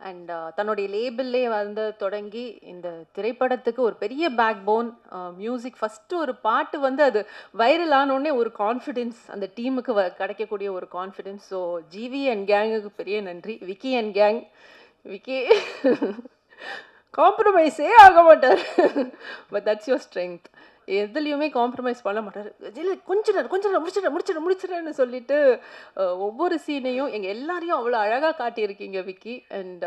And தன்னுடைய லேபிள்லே வந்து தொடங்கி இந்த திரைப்படத்துக்கு ஒரு பெரிய பேக்போன், மியூசிக் ஃபஸ்ட்டு ஒரு பாட்டு வந்து அது வைரல் ஆனோடனே ஒரு கான்ஃபிடென்ஸ் அந்த டீமுக்கு கிடைக்கக்கூடிய ஒரு கான்ஃபிடென்ஸ். ஸோ ஜிவி அண்ட் கேங்குக்கு பெரிய நன்றி. விக்கி அண்ட் கேங், விக்கி காம்ப்ரமைஸே ஆக மாட்டார். But that's your strength. எதுலேயுமே காம்ப்ரமைஸ் பண்ண மாட்டார். இல்லை கொஞ்ச நேரம் முடிச்சிடறேன்னு சொல்லிட்டு ஒவ்வொரு சீனையும் எங்கள் எல்லாரையும் அவ்வளோ அழகாக காட்டியிருக்கீங்க விக்கி. அண்ட்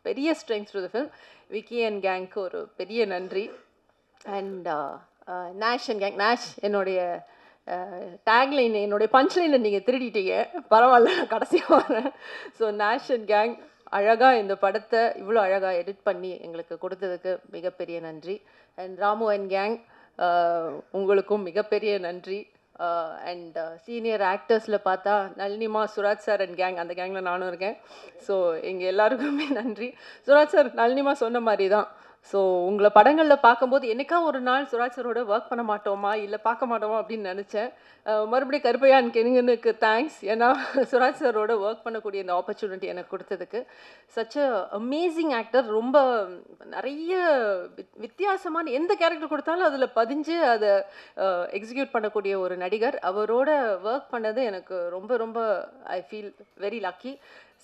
பெரிய strengths to the film. Vicky and கேங்க்கு ஒரு பெரிய நன்றி. And Nesh and gang, Nesh என்னுடைய டேக்லைன், என்னுடைய பஞ்ச்லைனை நீங்கள் திருடிட்டீங்க, பரவாயில்ல நான் கடைசியாக வரேன். ஸோ நேஷ் அண்ட் கேங் அழகாக இந்த படத்தை இவ்வளோ அழகாக எடிட் பண்ணி எங்களுக்கு கொடுத்ததுக்கு மிகப்பெரிய நன்றி. அண்ட் ராமு அண்ட் கேங், உங்களுக்கும் மிகப்பெரிய நன்றி. அண்ட் சீனியர் ஆக்டர்ஸில் பார்த்தா நளினிமா, சுராஜ் சார் அண்ட் கேங், அந்த கேங்கில் நானும் இருக்கேன். ஸோ எங்கள் எல்லாருக்குமே நன்றி. சுராஜ் சார், நளினிமா சொன்ன மாதிரி தான். ஸோ உங்களை படங்களில் பார்க்கும்போது என்னைக்கா ஒரு நாள் சுராஜ் சாரோட ஒர்க் பண்ண மாட்டோமா, இல்லை பார்க்க மாட்டோமா அப்படின்னு நினச்சேன். மறுபடியும் கருப்பையா அண்ட் கெனிங்கனுக்கு தேங்க்ஸ். ஏன்னா சுராஜ் சாரோட ஒர்க் பண்ணக்கூடிய இந்த ஆப்பர்ச்சுனிட்டி எனக்கு கொடுத்ததுக்கு. Such a amazing actor. ரொம்ப நிறைய வித்தியாசமான எந்த கேரக்டர் கொடுத்தாலும் அதில் பதிஞ்சு அதை எக்ஸிக்யூட் பண்ணக்கூடிய ஒரு நடிகர். அவரோட ஒர்க் பண்ணது எனக்கு ரொம்ப ரொம்ப ஐ ஃபீல் வெரி லக்கி.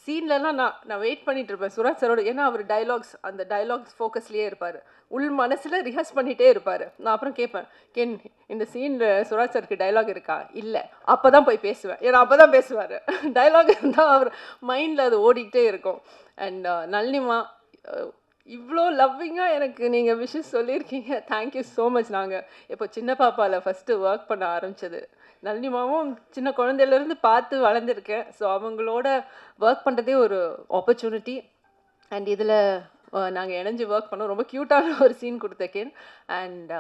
சீன்லலாம் நான் வெயிட் பண்ணிட்டு இருப்பேன் சுராஜ் சாரோட. ஏன்னா அவர் டைலாக்ஸ், அந்த டைலாக்ஸ் ஃபோக்கஸ்லேயே இருப்பார், உள் மனசில் ரிஹர்ஸ் பண்ணிகிட்டே இருப்பார். நான் அப்புறம் கேட்பேன், கென் இந்த சீனில் சுராஜ் சாருக்கு டைலாக் இருக்கா? இல்லை, அப்போ தான் போய் பேசுவேன். ஏன்னா அப்போ தான் பேசுவார். டைலாக் இருந்தால் அவர் மைண்டில் அது ஓடிக்கிட்டே இருக்கும். அண்ட் நளினிமா, இவ்வளோ லவ்விங்காக எனக்கு நீங்கள் விஷஸ் சொல்லியிருக்கீங்க. Thank you so much. நாங்கள் இப்போ சின்ன பாப்பாவில் ஃபஸ்ட்டு ஒர்க் பண்ண ஆரம்பித்தது, நளினிமாவும் சின்ன குழந்தையிலேருந்து பார்த்து வளர்ந்துருக்கேன். ஸோ அவங்களோட ஒர்க் பண்ணுறதே ஒரு ஆப்பர்ச்சுனிட்டி. அண்ட் இதில் நாங்கள் இணைஞ்சு ஒர்க் பண்ணோம். ரொம்ப க்யூட்டான ஒரு சீன் கொடுத்தேன். அண்ட்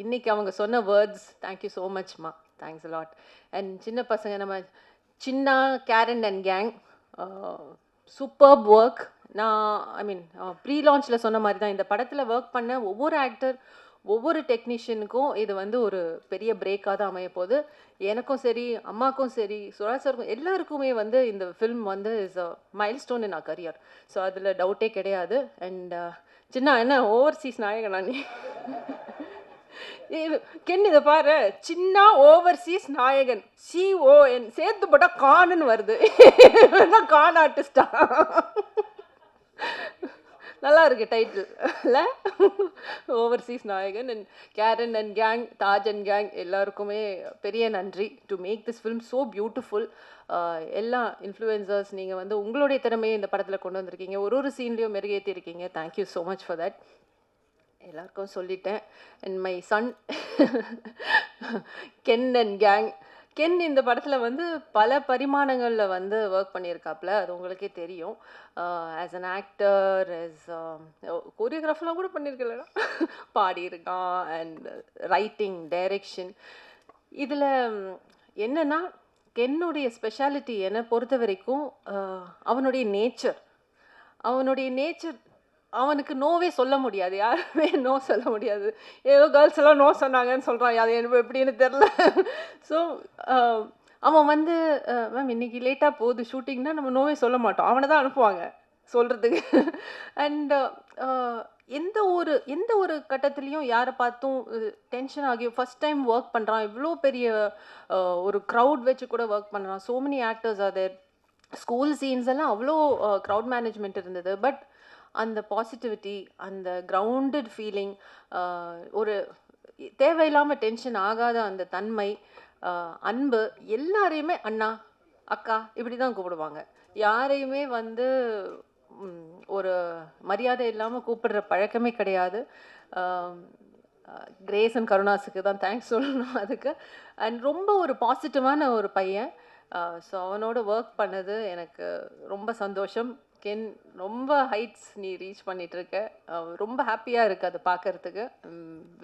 இன்றைக்கி அவங்க சொன்ன வேர்ட்ஸ், தேங்க்யூ ஸோ மச்மா, தேங்க்ஸ் அ லாட். அண்ட் சின்ன பசங்க, நம்ம சின்ன Karen and gang, superb work. நான் ஐ மீன் ப்ரீ லான்ச்சில் சொன்ன மாதிரி தான், இந்த படத்தில் ஒர்க் பண்ண ஒவ்வொரு ஆக்டர், ஒவ்வொரு டெக்னீஷியனுக்கும் இது வந்து ஒரு பெரிய பிரேக்காக தான் அமைய போகுது. எனக்கும் சரி, அம்மாக்கும் சரி, சுராஜ் சாருக்கும், எல்லாருக்குமே வந்து இந்த ஃபில்ம் வந்து is a milestone in our career. So அதில் டவுட்டே கிடையாது. அண்ட் சின்ன என்ன ஓவர்சீஸ் நாயகனா நீ? கென் இதை பாரு, சின்ன ஓவர்சீஸ் நாயகன், CON சேர்த்து போட்டால் கான்னு வருது. கான் ஆர்டிஸ்டா? நல்லா இருக்கு டைட்டில் இல்லை? ஓவர்சீஸ் நாயகன். And Karen and gang, Taj and gang எல்லாருக்குமே பெரிய நன்றி to make this film so beautiful. எல்லா இன்ஃப்ளூயன்சர்ஸ், நீங்கள் வந்து உங்களுடைய திறமையை இந்த படத்தில் கொண்டு வந்திருக்கீங்க, ஒரு சீன்லேயும் மெருகேற்றிருக்கீங்க. Thank you so much for that. எல்லாருக்கும் சொல்லிட்டேன். And my son Ken and gang, Ken இந்த படத்தில் வந்து பல பரிமாணங்களில் வந்து ஒர்க் பண்ணியிருக்காப்புல, அது உங்களுக்கே தெரியும். ஆஸ் அன் ஆக்டர், ஆஸ் கோரியோகிராஃபர்லாம் கூட பண்ணியிருக்கல, பாடியிருக்கான், அண்ட் ரைட்டிங், டைரக்ஷன். இதில் என்னன்னா கென்னுடைய ஸ்பெஷாலிட்டி என்னை பொறுத்த வரைக்கும் அவனுடைய நேச்சர். அவனுக்கு நோவே சொல்ல முடியாது, யாருமே நோ சொல்ல முடியாது. ஏதோ கேர்ள்ஸ் எல்லாம் நோ சொன்னாங்கன்னு சொல்கிறான், அது எனக்கு எப்படின்னு தெரில. ஸோ அவன் வந்து மேம் இன்னைக்கு லேட்டாக போகுது ஷூட்டிங்னா நம்ம நோவே சொல்ல மாட்டோம், அவனை தான் அனுப்புவாங்க சொல்கிறதுக்கு. அண்ட் எந்த ஒரு கட்டத்துலேயும் யாரை பார்த்தும் டென்ஷன் ஆகி ஃபஸ்ட் டைம் ஒர்க் பண்ணுறான், இவ்வளோ பெரிய ஒரு க்ரௌட் வச்சு கூட ஒர்க் பண்ணுறான். So many actors are there. School scenes எல்லாம் அவ்வளோ க்ரௌட் மேனேஜ்மெண்ட் இருந்தது. பட் அந்த பாசிட்டிவிட்டி, அந்த கிரவுண்டட் ஃபீலிங், ஒரு தேவையில்லாமல் டென்ஷன் ஆகாத அந்த தன்மை, அன்பு, எல்லாரையுமே அண்ணா அக்கா இப்படி தான் கூப்பிடுவாங்க. யாரையுமே வந்து ஒரு மரியாதை இல்லாமல் கூப்பிடுற பழக்கமே கிடையாது. கிரேஸ் அண்ட் கருணாஸுக்கு தான் தேங்க்ஸ் சொல்லணும் அதுக்கு. அண்ட் ரொம்ப ஒரு பாசிட்டிவான ஒரு பையன். ஸோ அவனோட ஒர்க் பண்ணது எனக்கு ரொம்ப சந்தோஷம். கென் ரொம்ப ஹைட்ஸ் நீ ரீச் பண்ணிகிட்ருக்க, ரொம்ப ஹாப்பியாக இருக்குது அதை பார்க்கறதுக்கு.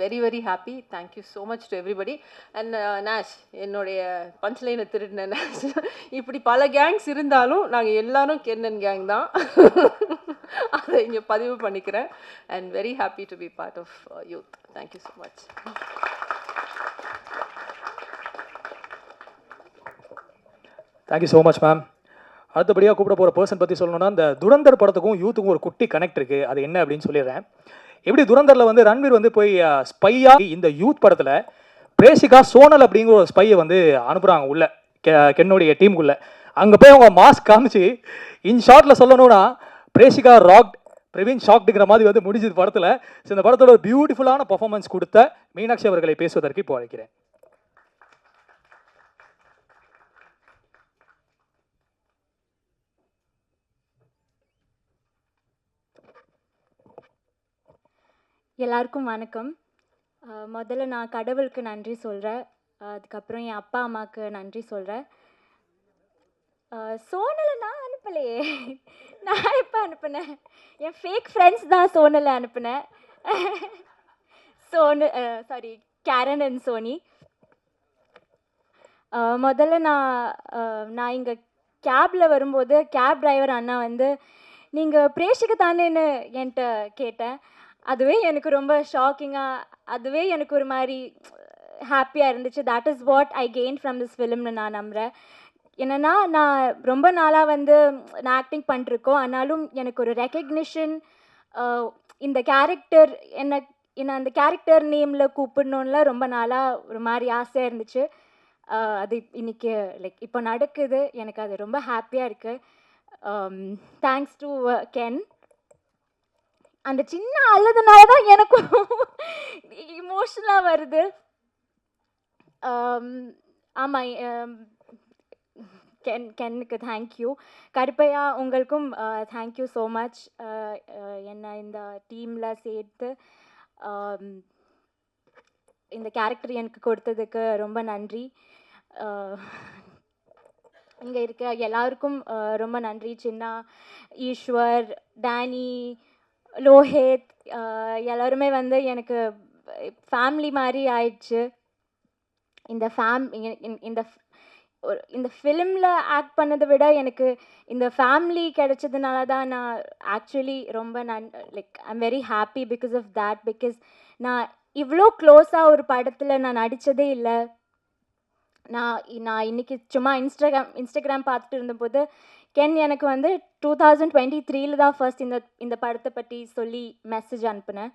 Very very happy. Thank you so much to everybody. And நேஷ், என்னுடைய பஞ்ச்லைனை திருடின நேஷ். இப்படி பல கேங்ஸ் இருந்தாலும் நாங்கள் எல்லாரும் கென்னன் கேங் தான். அதை இங்கே பதிவு பண்ணிக்கிறேன். And very happy to be part of youth. Thank you so much. Thank you so much ma'am. அடுத்தபடியாக கூப்பிட போகிற பர்சன் பற்றி சொல்லணும்னா, இந்த துரந்தர் படத்துக்கும் யூத்துக்கும் ஒரு குட்டி கனெக்ட் இருக்குது. அது என்ன அப்படின்னு சொல்லிடுறேன். எப்படி துரந்தரில் வந்து ரன்வீர் வந்து போய் ஸ்பையாக, இந்த யூத் படத்தில் பிரேஷிகா சோனல் அப்படிங்கிற ஒரு ஸ்பையை வந்து அனுப்புகிறாங்க உள்ள கென்னுடைய டீமுக்குள்ளே. அங்கே போய் அவங்க மாஸ்க் காமிச்சு இன் ஷார்ட்டில் சொல்லணும்னா பிரேஷிகா ராக்ட், பிரவீன் ஷாக்டுங்கிற மாதிரி வந்து முடிஞ்சது படத்தில். ஸோ இந்த படத்தோட ஒரு பியூட்டிஃபுல்லான பர்ஃபார்மன்ஸ் கொடுத்த மீனாட்சி அவர்களை பேசுவதற்கு இப்போ அழைக்கிறேன். எல்லாருக்கும் வணக்கம். முதல்ல நான் கடவுளுக்கு நன்றி சொல்கிறேன். அதுக்கப்புறம் என் அப்பா அம்மாவுக்கு நன்றி சொல்கிறேன். சோனலை நான் அனுப்பலையே. நான் எப்போ அனுப்புனேன்? என் ஃபேக் ஃப்ரெண்ட்ஸ் தான் சோனலை அனுப்புனேன். Sorry, Karen and Sony. முதல்ல நான் இங்கே கேபில் வரும்போது கேப் டிரைவர் அண்ணா வந்து நீங்கள் பிரேஷிக்கு தானேன்னு என்கிட்ட கேட்டேன். அதுவே எனக்கு ரொம்ப ஷாக்கிங்காக, அதுவே எனக்கு ஒரு மாதிரி ஹாப்பியாக இருந்துச்சு. That is what I gain from this ஃபிலிம்னு நான் நம்புகிறேன். என்னென்னா, நான் ரொம்ப நாளாக வந்து நான் ஆக்டிங் பண்ணிருக்கோம், ஆனாலும் எனக்கு ஒரு ரெக்கக்னிஷன், இந்த கேரக்டர் என்ன அந்த கேரக்டர் நேமில் கூப்பிடணுன்னுலாம் ரொம்ப நாளாக ஒரு மாதிரி ஆசையாக இருந்துச்சு. அது இன்னைக்கு லைக் இப்போ நடக்குது. எனக்கு அது ரொம்ப ஹாப்பியாக இருக்குது. Thanks to Ken. அந்த சின்ன அழுதுனால தான் எனக்கும் இமோஷனலாக வருது. ஆமாம், கென்னுக்கு தேங்க்யூ. கருப்பையா உங்களுக்கும் தேங்க்யூ ஸோ மச். என்னை இந்த டீமில் சேர்த்து இந்த கேரக்டர் எனக்கு கொடுத்ததுக்கு ரொம்ப நன்றி. இங்கே இருக்க எல்லாருக்கும் ரொம்ப நன்றி. சின்னா, ஈஸ்வர், டேனி, லோஹித், எல்லாருமே வந்து எனக்கு ஃபேமிலி மாதிரி ஆயிடுச்சு. இந்த ஃபிலிமில் ஆக்ட் பண்ணதை விட எனக்கு இந்த ஃபேமிலி கிடைச்சதுனால தான் நான் ஆக்சுவலி ரொம்ப like I'm very happy because of that. Because நான் இவ்வளோ க்ளோஸாக ஒரு படத்தில் நான் நடித்ததே இல்லை. நான் இன்னைக்கு சும்மா இன்ஸ்டாகிராம் பார்த்துட்டு இருந்தபோது கென் எனக்கு வந்து 2023 தான் ஃபர்ஸ்ட் இந்த படத்தை பற்றி சொல்லி மெசேஜ் அனுப்புனேன்.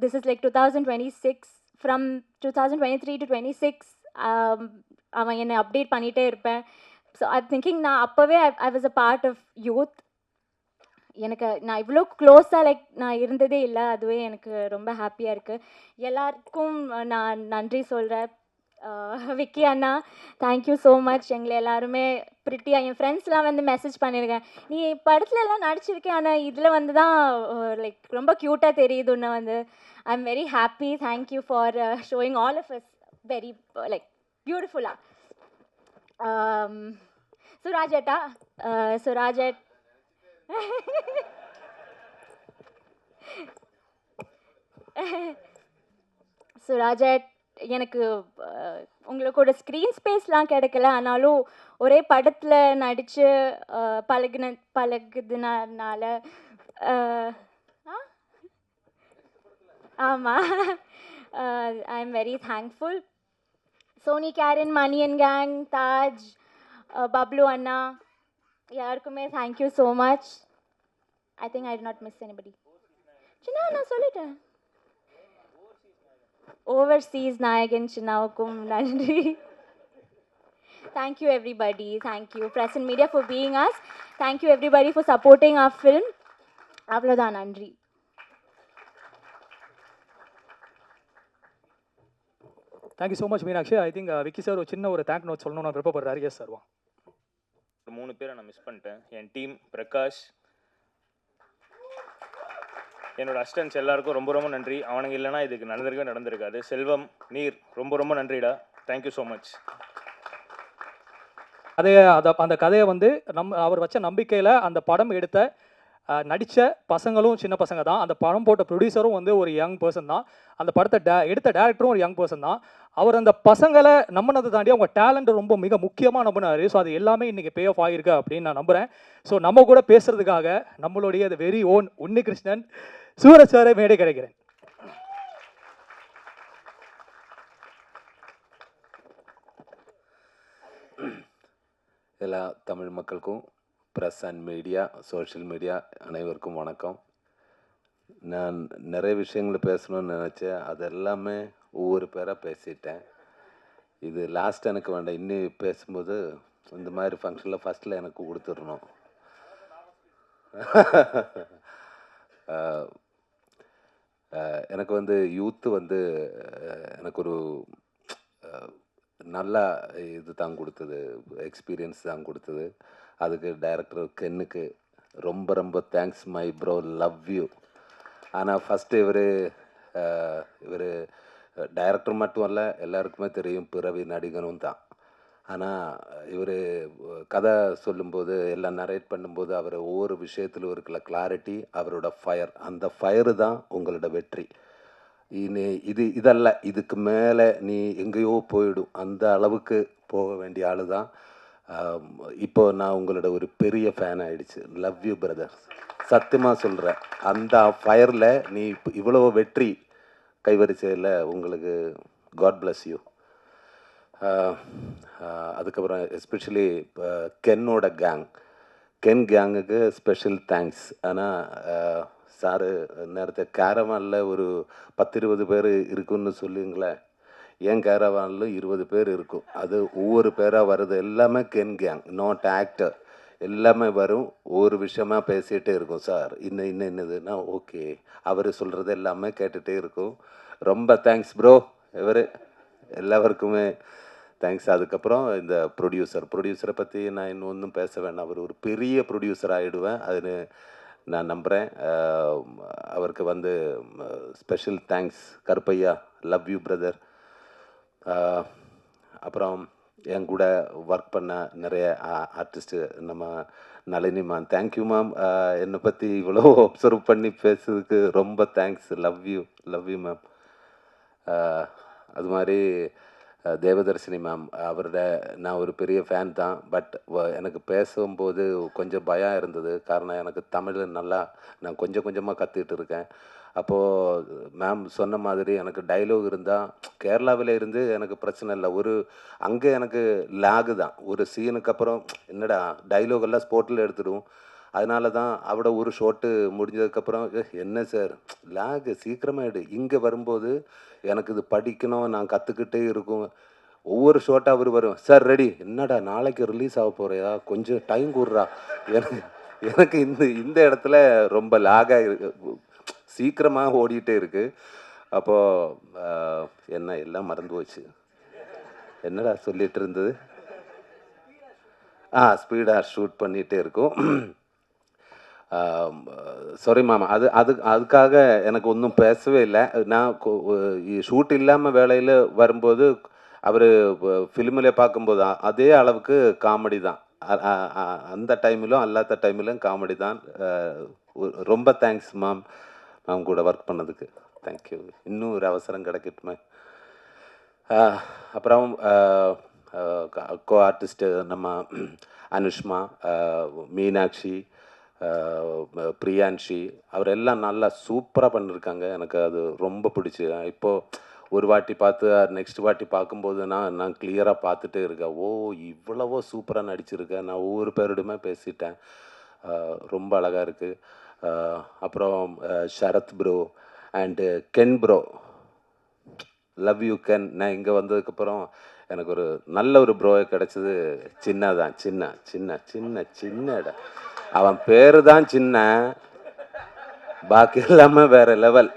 This is like 2026. From 2023 to 26 அவன் என்னை அப்டேட் பண்ணிகிட்டே இருப்பேன். ஸோ ஐ திங்கிங் நான் அப்போவே I was a part of youth. நான் இவ்வளோ க்ளோஸாக லைக் நான் இருந்ததே இல்லை. அதுவே எனக்கு ரொம்ப ஹாப்பியாக இருக்குது. எல்லாருக்கும் நான் நன்றி சொல்கிறேன். விக்கி அண்ணா, தேங்க்யூ ஸோ மச். எங்களை எல்லாருமே ப்ரிட்டியாக என் ஃப்ரெண்ட்ஸ்லாம் வந்து மெசேஜ் பண்ணியிருக்கேன், நீ படத்துல எல்லாம் நடிச்சிருக்கேன், ஆனால் இதில் வந்து தான் லைக் ரொம்ப க்யூட்டாக தெரியுது உன்னை வந்து. I am very happy. Thank you for showing all of us very like பியூட்டிஃபுல்லா. சுராஜேட்டா, சுராஜேட் சுராஜேட் எனக்கு உங்களோட ஸ்க்ரீன் ஸ்பேஸ்லாம் கிடைக்கல, ஆனாலும் ஒரே படத்தில் நடித்து பழகுதுனால ஆமாம், I am very thankful. Sony Karen, Mani and gang, Taj, Bablu அண்ணா, யாருக்குமே thank you so much. I think I did not miss anybody. சின்ன நான் சொல்லிட்டேன். ஓவர்சீஸ் நாயகன் சின்னாவுக்கும் நன்றி. Thank you everybody. Thank you Press and Media for being us. Thank you everybody for supporting our film. அவ்வளோதான், நன்றி. Thank you so much Meenakshi. I think Vicky sir ஒரு சின்ன ஒரு தேங்க் நோட் சொல்லணும்னு விருப்பப்படுறாரு. Yes sir. ஒரு 3 பேரை நான் மிஸ் பண்ணிட்டேன். என் டீம் பிரகாஷ், என்னோட அசிஸ்டன்ஸ் எல்லாருக்கும் ரொம்ப ரொம்ப நன்றி. அவனுங்க இல்லைனா இதுக்கு நடந்திருக்காது. செல்வம், நீர், ரொம்ப ரொம்ப நன்றிடா. Thank you so much. அந்த கதையை வந்து அவர் வச்ச நம்பிக்கையில் அந்த படம் எடுத்த நடித்த பசங்களும் சின்ன பசங்க தான். அந்த படம் போட்ட ப்ரொடியூசரும் வந்து ஒரு யங் பர்சன் தான். அந்த படத்தை எடுத்த டேரக்டரும் ஒரு யங் பர்சன் தான். அவர் அந்த பசங்களை நம்பினதை தாண்டி அவங்க டேலண்ட் ரொம்ப மிக முக்கியமாக நம்பினார். ஸோ அது எல்லாமே இன்றைக்கி பே ஆஃப் ஆகிருக்கு அப்படின்னு நான் நம்புகிறேன். ஸோ நம்ம கூட பேசுகிறதுக்காக நம்மளுடைய வெரி ஓன் உன்னிகிருஷ்ணன் சூரஜ் சாரை மேடை கிடைக்கிறேன். எல்லா தமிழ் மக்களுக்கும், press and media, social media அனைவருக்கும் வணக்கம். நான் நிறைய விஷயங்களை பேசணும்னு நினச்சேன். அது எல்லாமே ஒவ்வொரு பேராக பேசிட்டேன். இது லாஸ்ட் எனக்கு வேண்டாம். இன்னும் பேசும்போது இந்த மாதிரி ஃபங்க்ஷனில் ஃபஸ்ட்டில் எனக்கு கொடுத்துடணும். எனக்கு வந்து யூத்து வந்து எனக்கு ஒரு நல்ல இது தான் கொடுத்தது, எக்ஸ்பீரியன்ஸ் தான் கொடுத்தது. அதுக்கு டைரக்டர் கென்னுக்கு ரொம்ப ரொம்ப thanks my bro, love you. ஆனால் ஃபஸ்ட்டு இவர் டைரக்டர் மட்டும் அல்ல, எல்லாருக்குமே தெரியும் பிறவி நடிகனும் தான். ஆனால் இவர் கதை சொல்லும்போது எல்லாம் நரேட் பண்ணும்போது அவர் ஒவ்வொரு விஷயத்திலும் இருக்கிற கிளாரிட்டி, அவரோட ஃபயர், அந்த ஃபயரு தான் உங்களோட வெற்றி. இதல்ல, இதுக்கு மேலே நீ எங்கேயோ போயிடும், அந்த அளவுக்கு போக வேண்டிய ஆள் தான். இப்போ நான் உங்களோட ஒரு பெரிய ஃபேன் ஆகிடுச்சு. லவ் யூ பிரதர், சத்தியமாக சொல்கிறேன். அந்த ஃபயரில் நீ இவ்வளோ வெற்றி கைவரிசையில் உங்களுக்கு காட் பிளஸ் யூ. அதுக்கப்புறம் எஸ்பெஷலி கென்னோட கென் கேங்குக்கு ஸ்பெஷல் தேங்க்ஸ். ஆனால் சாரு நேரத்தை கேரவானில் ஒரு 10-20 பேர் இருக்குன்னு சொல்லுங்களேன். என் கேரவானில் 20 பேர் இருக்கும். அது ஒவ்வொரு பேராக வருது. எல்லாமே கென் கேங், நாட் ஆக்டர். எல்லாமே வரும், ஒவ்வொரு விஷயமா பேசிகிட்டே இருக்கும். சார் இன்னதுன்னா ஓகே, அவர் சொல்கிறது எல்லாமே கேட்டுகிட்டே இருக்கும். ரொம்ப தேங்க்ஸ் ப்ரோ. எல்லாருக்குமே தேங்க்ஸ். அதுக்கப்புறம் இந்த ப்ரொடியூசரை பற்றி நான் இன்னும் ஒன்றும் பேச வேண்டாம். அவர் ஒரு பெரிய ப்ரொடியூசர் ஆகிடுவேன், அதுன்னு நான் நம்புகிறேன். அவருக்கு வந்து special thanks. Karuppaiya, love you brother. அப்புறம் என் கூட ஒர்க் பண்ண நிறைய ஆர்டிஸ்ட்டு, நம்ம நளினி மேம், தேங்க்யூ மேம். என்னை பற்றி இவ்வளோ அப்சர்வ் பண்ணி பேசுறதுக்கு ரொம்ப தேங்க்ஸ். Love you ma'am. அது மாதிரி தேவதர்ஷினி மேம், அவரோட நான் ஒரு பெரிய ஃபேன் தான். பட் எனக்கு பேசும்போது கொஞ்சம் பயம் இருந்தது. காரணம், எனக்கு தமிழ் நான் கொஞ்சமாக கற்றுக்கிட்டு இருக்கேன். அப்போது மேம் சொன்ன மாதிரி எனக்கு டைலாக் இருந்தால் கேரளாவில் இருந்து எனக்கு பிரச்சனை இல்லை. அங்கே எனக்கு லேகு தான். ஒரு சீனுக்கு அப்புறம் என்னடா டைலாக் எல்லாம் ஸ்போர்ட்டில் எடுத்துடும். அதனால தான் அவட ஒரு ஷோட்டு முடிஞ்சதுக்கப்புறம் என்ன சார் லேகு சீக்கிரமாக இங்கே வரும்போது எனக்கு இது படிக்கணும், நான் கற்றுக்கிட்டே இருக்கும். ஒவ்வொரு ஷோட்டாக அவர் வரும், சார் ரெடி, என்னடா நாளைக்கு ரிலீஸ் ஆக போகிறியா, கொஞ்சம் டைம் கூடுறா. எனக்கு இந்த இடத்துல ரொம்ப லாகாக சீக்கிரமாக ஓடிட்டே இருக்குது. அப்போது என்ன எல்லாம் மறந்து போச்சு. என்னடா சொல்லிகிட்டு இருந்தது, ஸ்பீடாக ஷூட் பண்ணிகிட்டே இருக்கும். சாரி மாமா, அதுக்காக எனக்கு ஒன்றும் பேசவே இல்லை. நான் ஷூட் இல்லாமல் வேலையில் வரும்போது அவர் ஃபிலிமில் பார்க்கும்போது அதே அளவுக்கு காமெடி தான். அந்த டைமிலும் அல்லாத டைமிலும் காமெடி தான். ரொம்ப தேங்க்ஸ் மேம் கூட ஒர்க் பண்ணதுக்கு. தேங்க்யூ. இன்னும் ஒரு அவசரம் கிடைக்கட்டுமே. அப்புறம் கோ ஆர்டிஸ்ட்டு நம்ம அனுஷ்மா, மீனாட்சி, பிரியான்ஷி அவரெல்லாம் நல்லா சூப்பராக பண்ணியிருக்காங்க. எனக்கு அது ரொம்ப பிடிச்சி. இப்போது ஒரு வாட்டி பார்த்து நெக்ஸ்ட் வாட்டி பார்க்கும்போது நான் கிளியராக பார்த்துட்டே இருக்கேன். ஓ இவ்வளவோ சூப்பராக நடிச்சிருக்கேன். நான் ஒவ்வொரு பேரிடமே பேசிட்டேன். ரொம்ப அழகாக இருக்குது. அப்புறம் Sharath bro and Ken bro, love you Ken. நான் இங்கே வந்ததுக்கப்புறம் எனக்கு ஒரு நல்ல ஒரு ப்ரோவை கிடச்சது. சின்னதான், சின்ன இடம். அவன் பேர் தான் சின்ன, பாக்கி எல்லாமே வேறு level.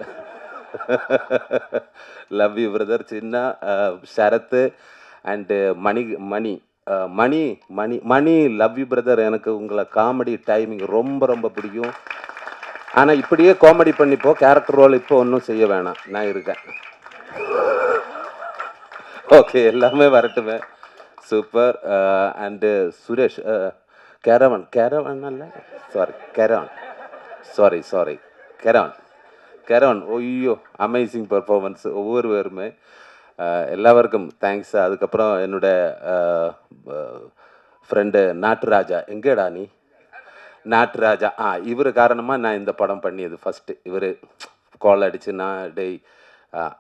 Love you brother Chinna. Sharath and Mani love you brother. எனக்கு உங்களை காமெடி டைமிங் ரொம்ப பிடிக்கும். ஆனால் இப்படியே காமெடி பண்ணிப்போ, கேரக்டர் ரோல் இப்போ ஒன்றும் செய்ய வேணாம், நான் இருக்கேன். ஓகே, எல்லாமே வரட்டுமே. சூப்பர். அண்டு சுரேஷ், கேரவன் அல்ல, கேரவன். ஐயோ அமேசிங் பர்ஃபார்மன்ஸ் ஒவ்வொருவருமே. எல்லாருக்கும் தேங்க்ஸ். அதுக்கப்புறம் என்னோட ஃப்ரெண்டு நாட்டுராஜா. எங்கேடா நீ? நாட்டுராஜா. இவர் காரணமாக நான் இந்த படம் பண்ணியது ஃபஸ்ட்டு. இவர் கால் அடித்து டேய்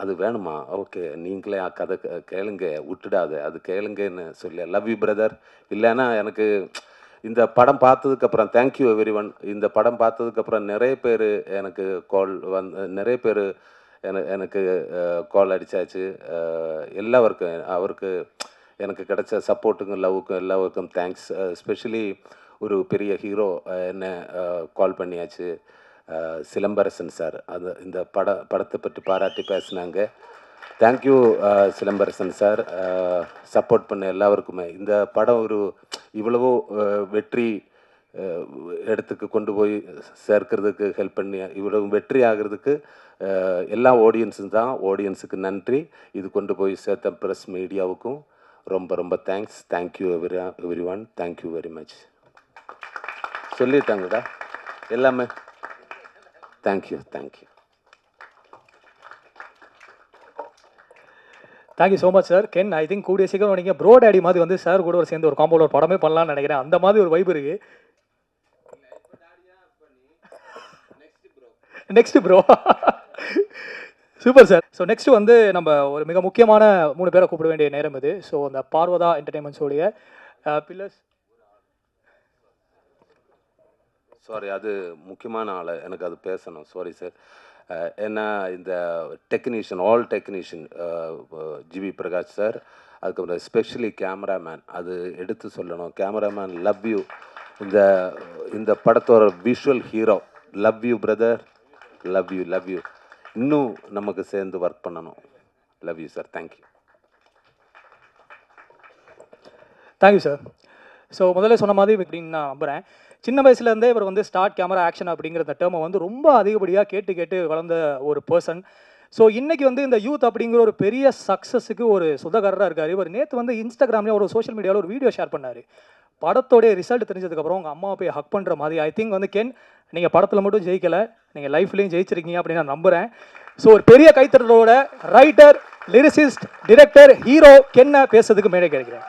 அது வேணுமா, ஓகே நீங்களே கதை கேளுங்க, விட்டுடாத அது கேளுங்கன்னு சொல்லி லவ் யூ பிரதர். இல்லைன்னா எனக்கு இந்த படம் பார்த்ததுக்கப்புறம் தேங்க்யூ எவ்ரி ஒன். இந்த படம் பார்த்ததுக்கப்புறம் நிறைய பேர் எனக்கு கால் நிறைய பேர் எனக்கு கால் அடித்தாச்சு. அவருக்கு எனக்கு கிடைச்ச சப்போர்ட்டுக்கும் லவ்வுக்கும் எல்லாருக்கும் தேங்க்ஸ். எஸ்பெஷலி ஒரு பெரிய ஹீரோ என்ன கால் பண்ணியாச்சு, சிலம்பரசன் சார். அது இந்த படத்தை பற்றி பாராட்டி பேசினாங்க. தேங்க்யூ சிலம்பரசன் சார், சப்போர்ட் பண்ண எல்லாருக்குமே. இந்த படம் ஒரு இவ்வளவோ வெற்றி இடத்துக்கு கொண்டு போய் சேர்க்கிறதுக்கு ஹெல்ப் பண்ணி இவ்வளவு வெற்றி ஆகிறதுக்கு எல்லா ஆடியன்ஸுக்கு நன்றி. இது கொண்டு போய் சேர்த்த ப்ரெஸ் மீடியாவுக்கும் ரொம்ப thanks. Thank you everyone. Thank you very much. சொல்லிட்டாங்கடா எல்லாமே. Thank you. Thank you so much sir. Ken, I think கூடிய சீக்கிரம் நீங்கள் ப்ரோ டேடி மாதிரி வந்து சார் கூட ஒரு சேர்ந்து ஒரு காம்போல ஒரு படமே பண்ணலாம்னு நினைக்கிறேன். அந்த மாதிரி ஒரு வைப் இருக்கு. Next bro. Super sir. So next வந்து நம்ம ஒரு மிக முக்கியமான 3 பேரை கூப்பிட வேண்டிய நேரம் இது. ஸோ அந்த பார்வதா என்டர்டைன்மெண்ட்ஸோடைய பில்லர்ஸ். சாரி, அது முக்கியமான ஆள், எனக்கு அது பேசணும். Sorry sir. ஏன்னா இந்த all technician GV Prakash sir, அதுக்கப்புறம் எஸ்பெஷலி கேமராமேன், அது எடுத்து சொல்லணும். Cameraman love you. இந்த படத்தோட visual hero, love you brother. Love you. இன்னும் நமக்கு சேர்ந்து ஒர்க் பண்ணணும். Love you sir. Thank you sir. So முதல்ல சொன்ன மாதிரி இப்படின்னு நான் நம்புகிறேன். சின்ன வயசுலேருந்தே இவர் வந்து ஸ்டார்ட் கேமரா ஆக்ஷன் அப்படிங்கிற அந்த டேர்மை வந்து ரொம்ப அதிகப்படியாக கேட்டு வளர்ந்த ஒரு பர்சன். ஸோ இன்றைக்கி வந்து இந்த யூத் அப்படிங்கிற ஒரு பெரிய சக்ஸஸுக்கு ஒரு சுதகராக இருக்கார். இவர் நேற்று வந்து இன்ஸ்டாகிராம்லேயே ஒரு சோஷியல் மீடியாவில் ஒரு வீடியோ ஷேர் பண்ணார். படத்தோடைய ரிசல்ட் தெரிஞ்சதுக்கப்புறம் உங்கள் அம்மாவை போய் ஹக் பண்ணுற மாதிரி. ஐ திங்க் வந்து கென், நீங்கள் படத்தில் மட்டும் ஜெயிக்கலை, நீங்கள் லைஃப்லேயும் ஜெயிச்சிருக்கீங்க அப்படின்னு நான் நம்புகிறேன். ஸோ ஒரு பெரிய கைத்தட்டலோட ரைட்டர், லிரிசிஸ்ட், டிரெக்டர், ஹீரோ கென்னை பேசுறதுக்கு மேலே கிடைக்கிறேன்.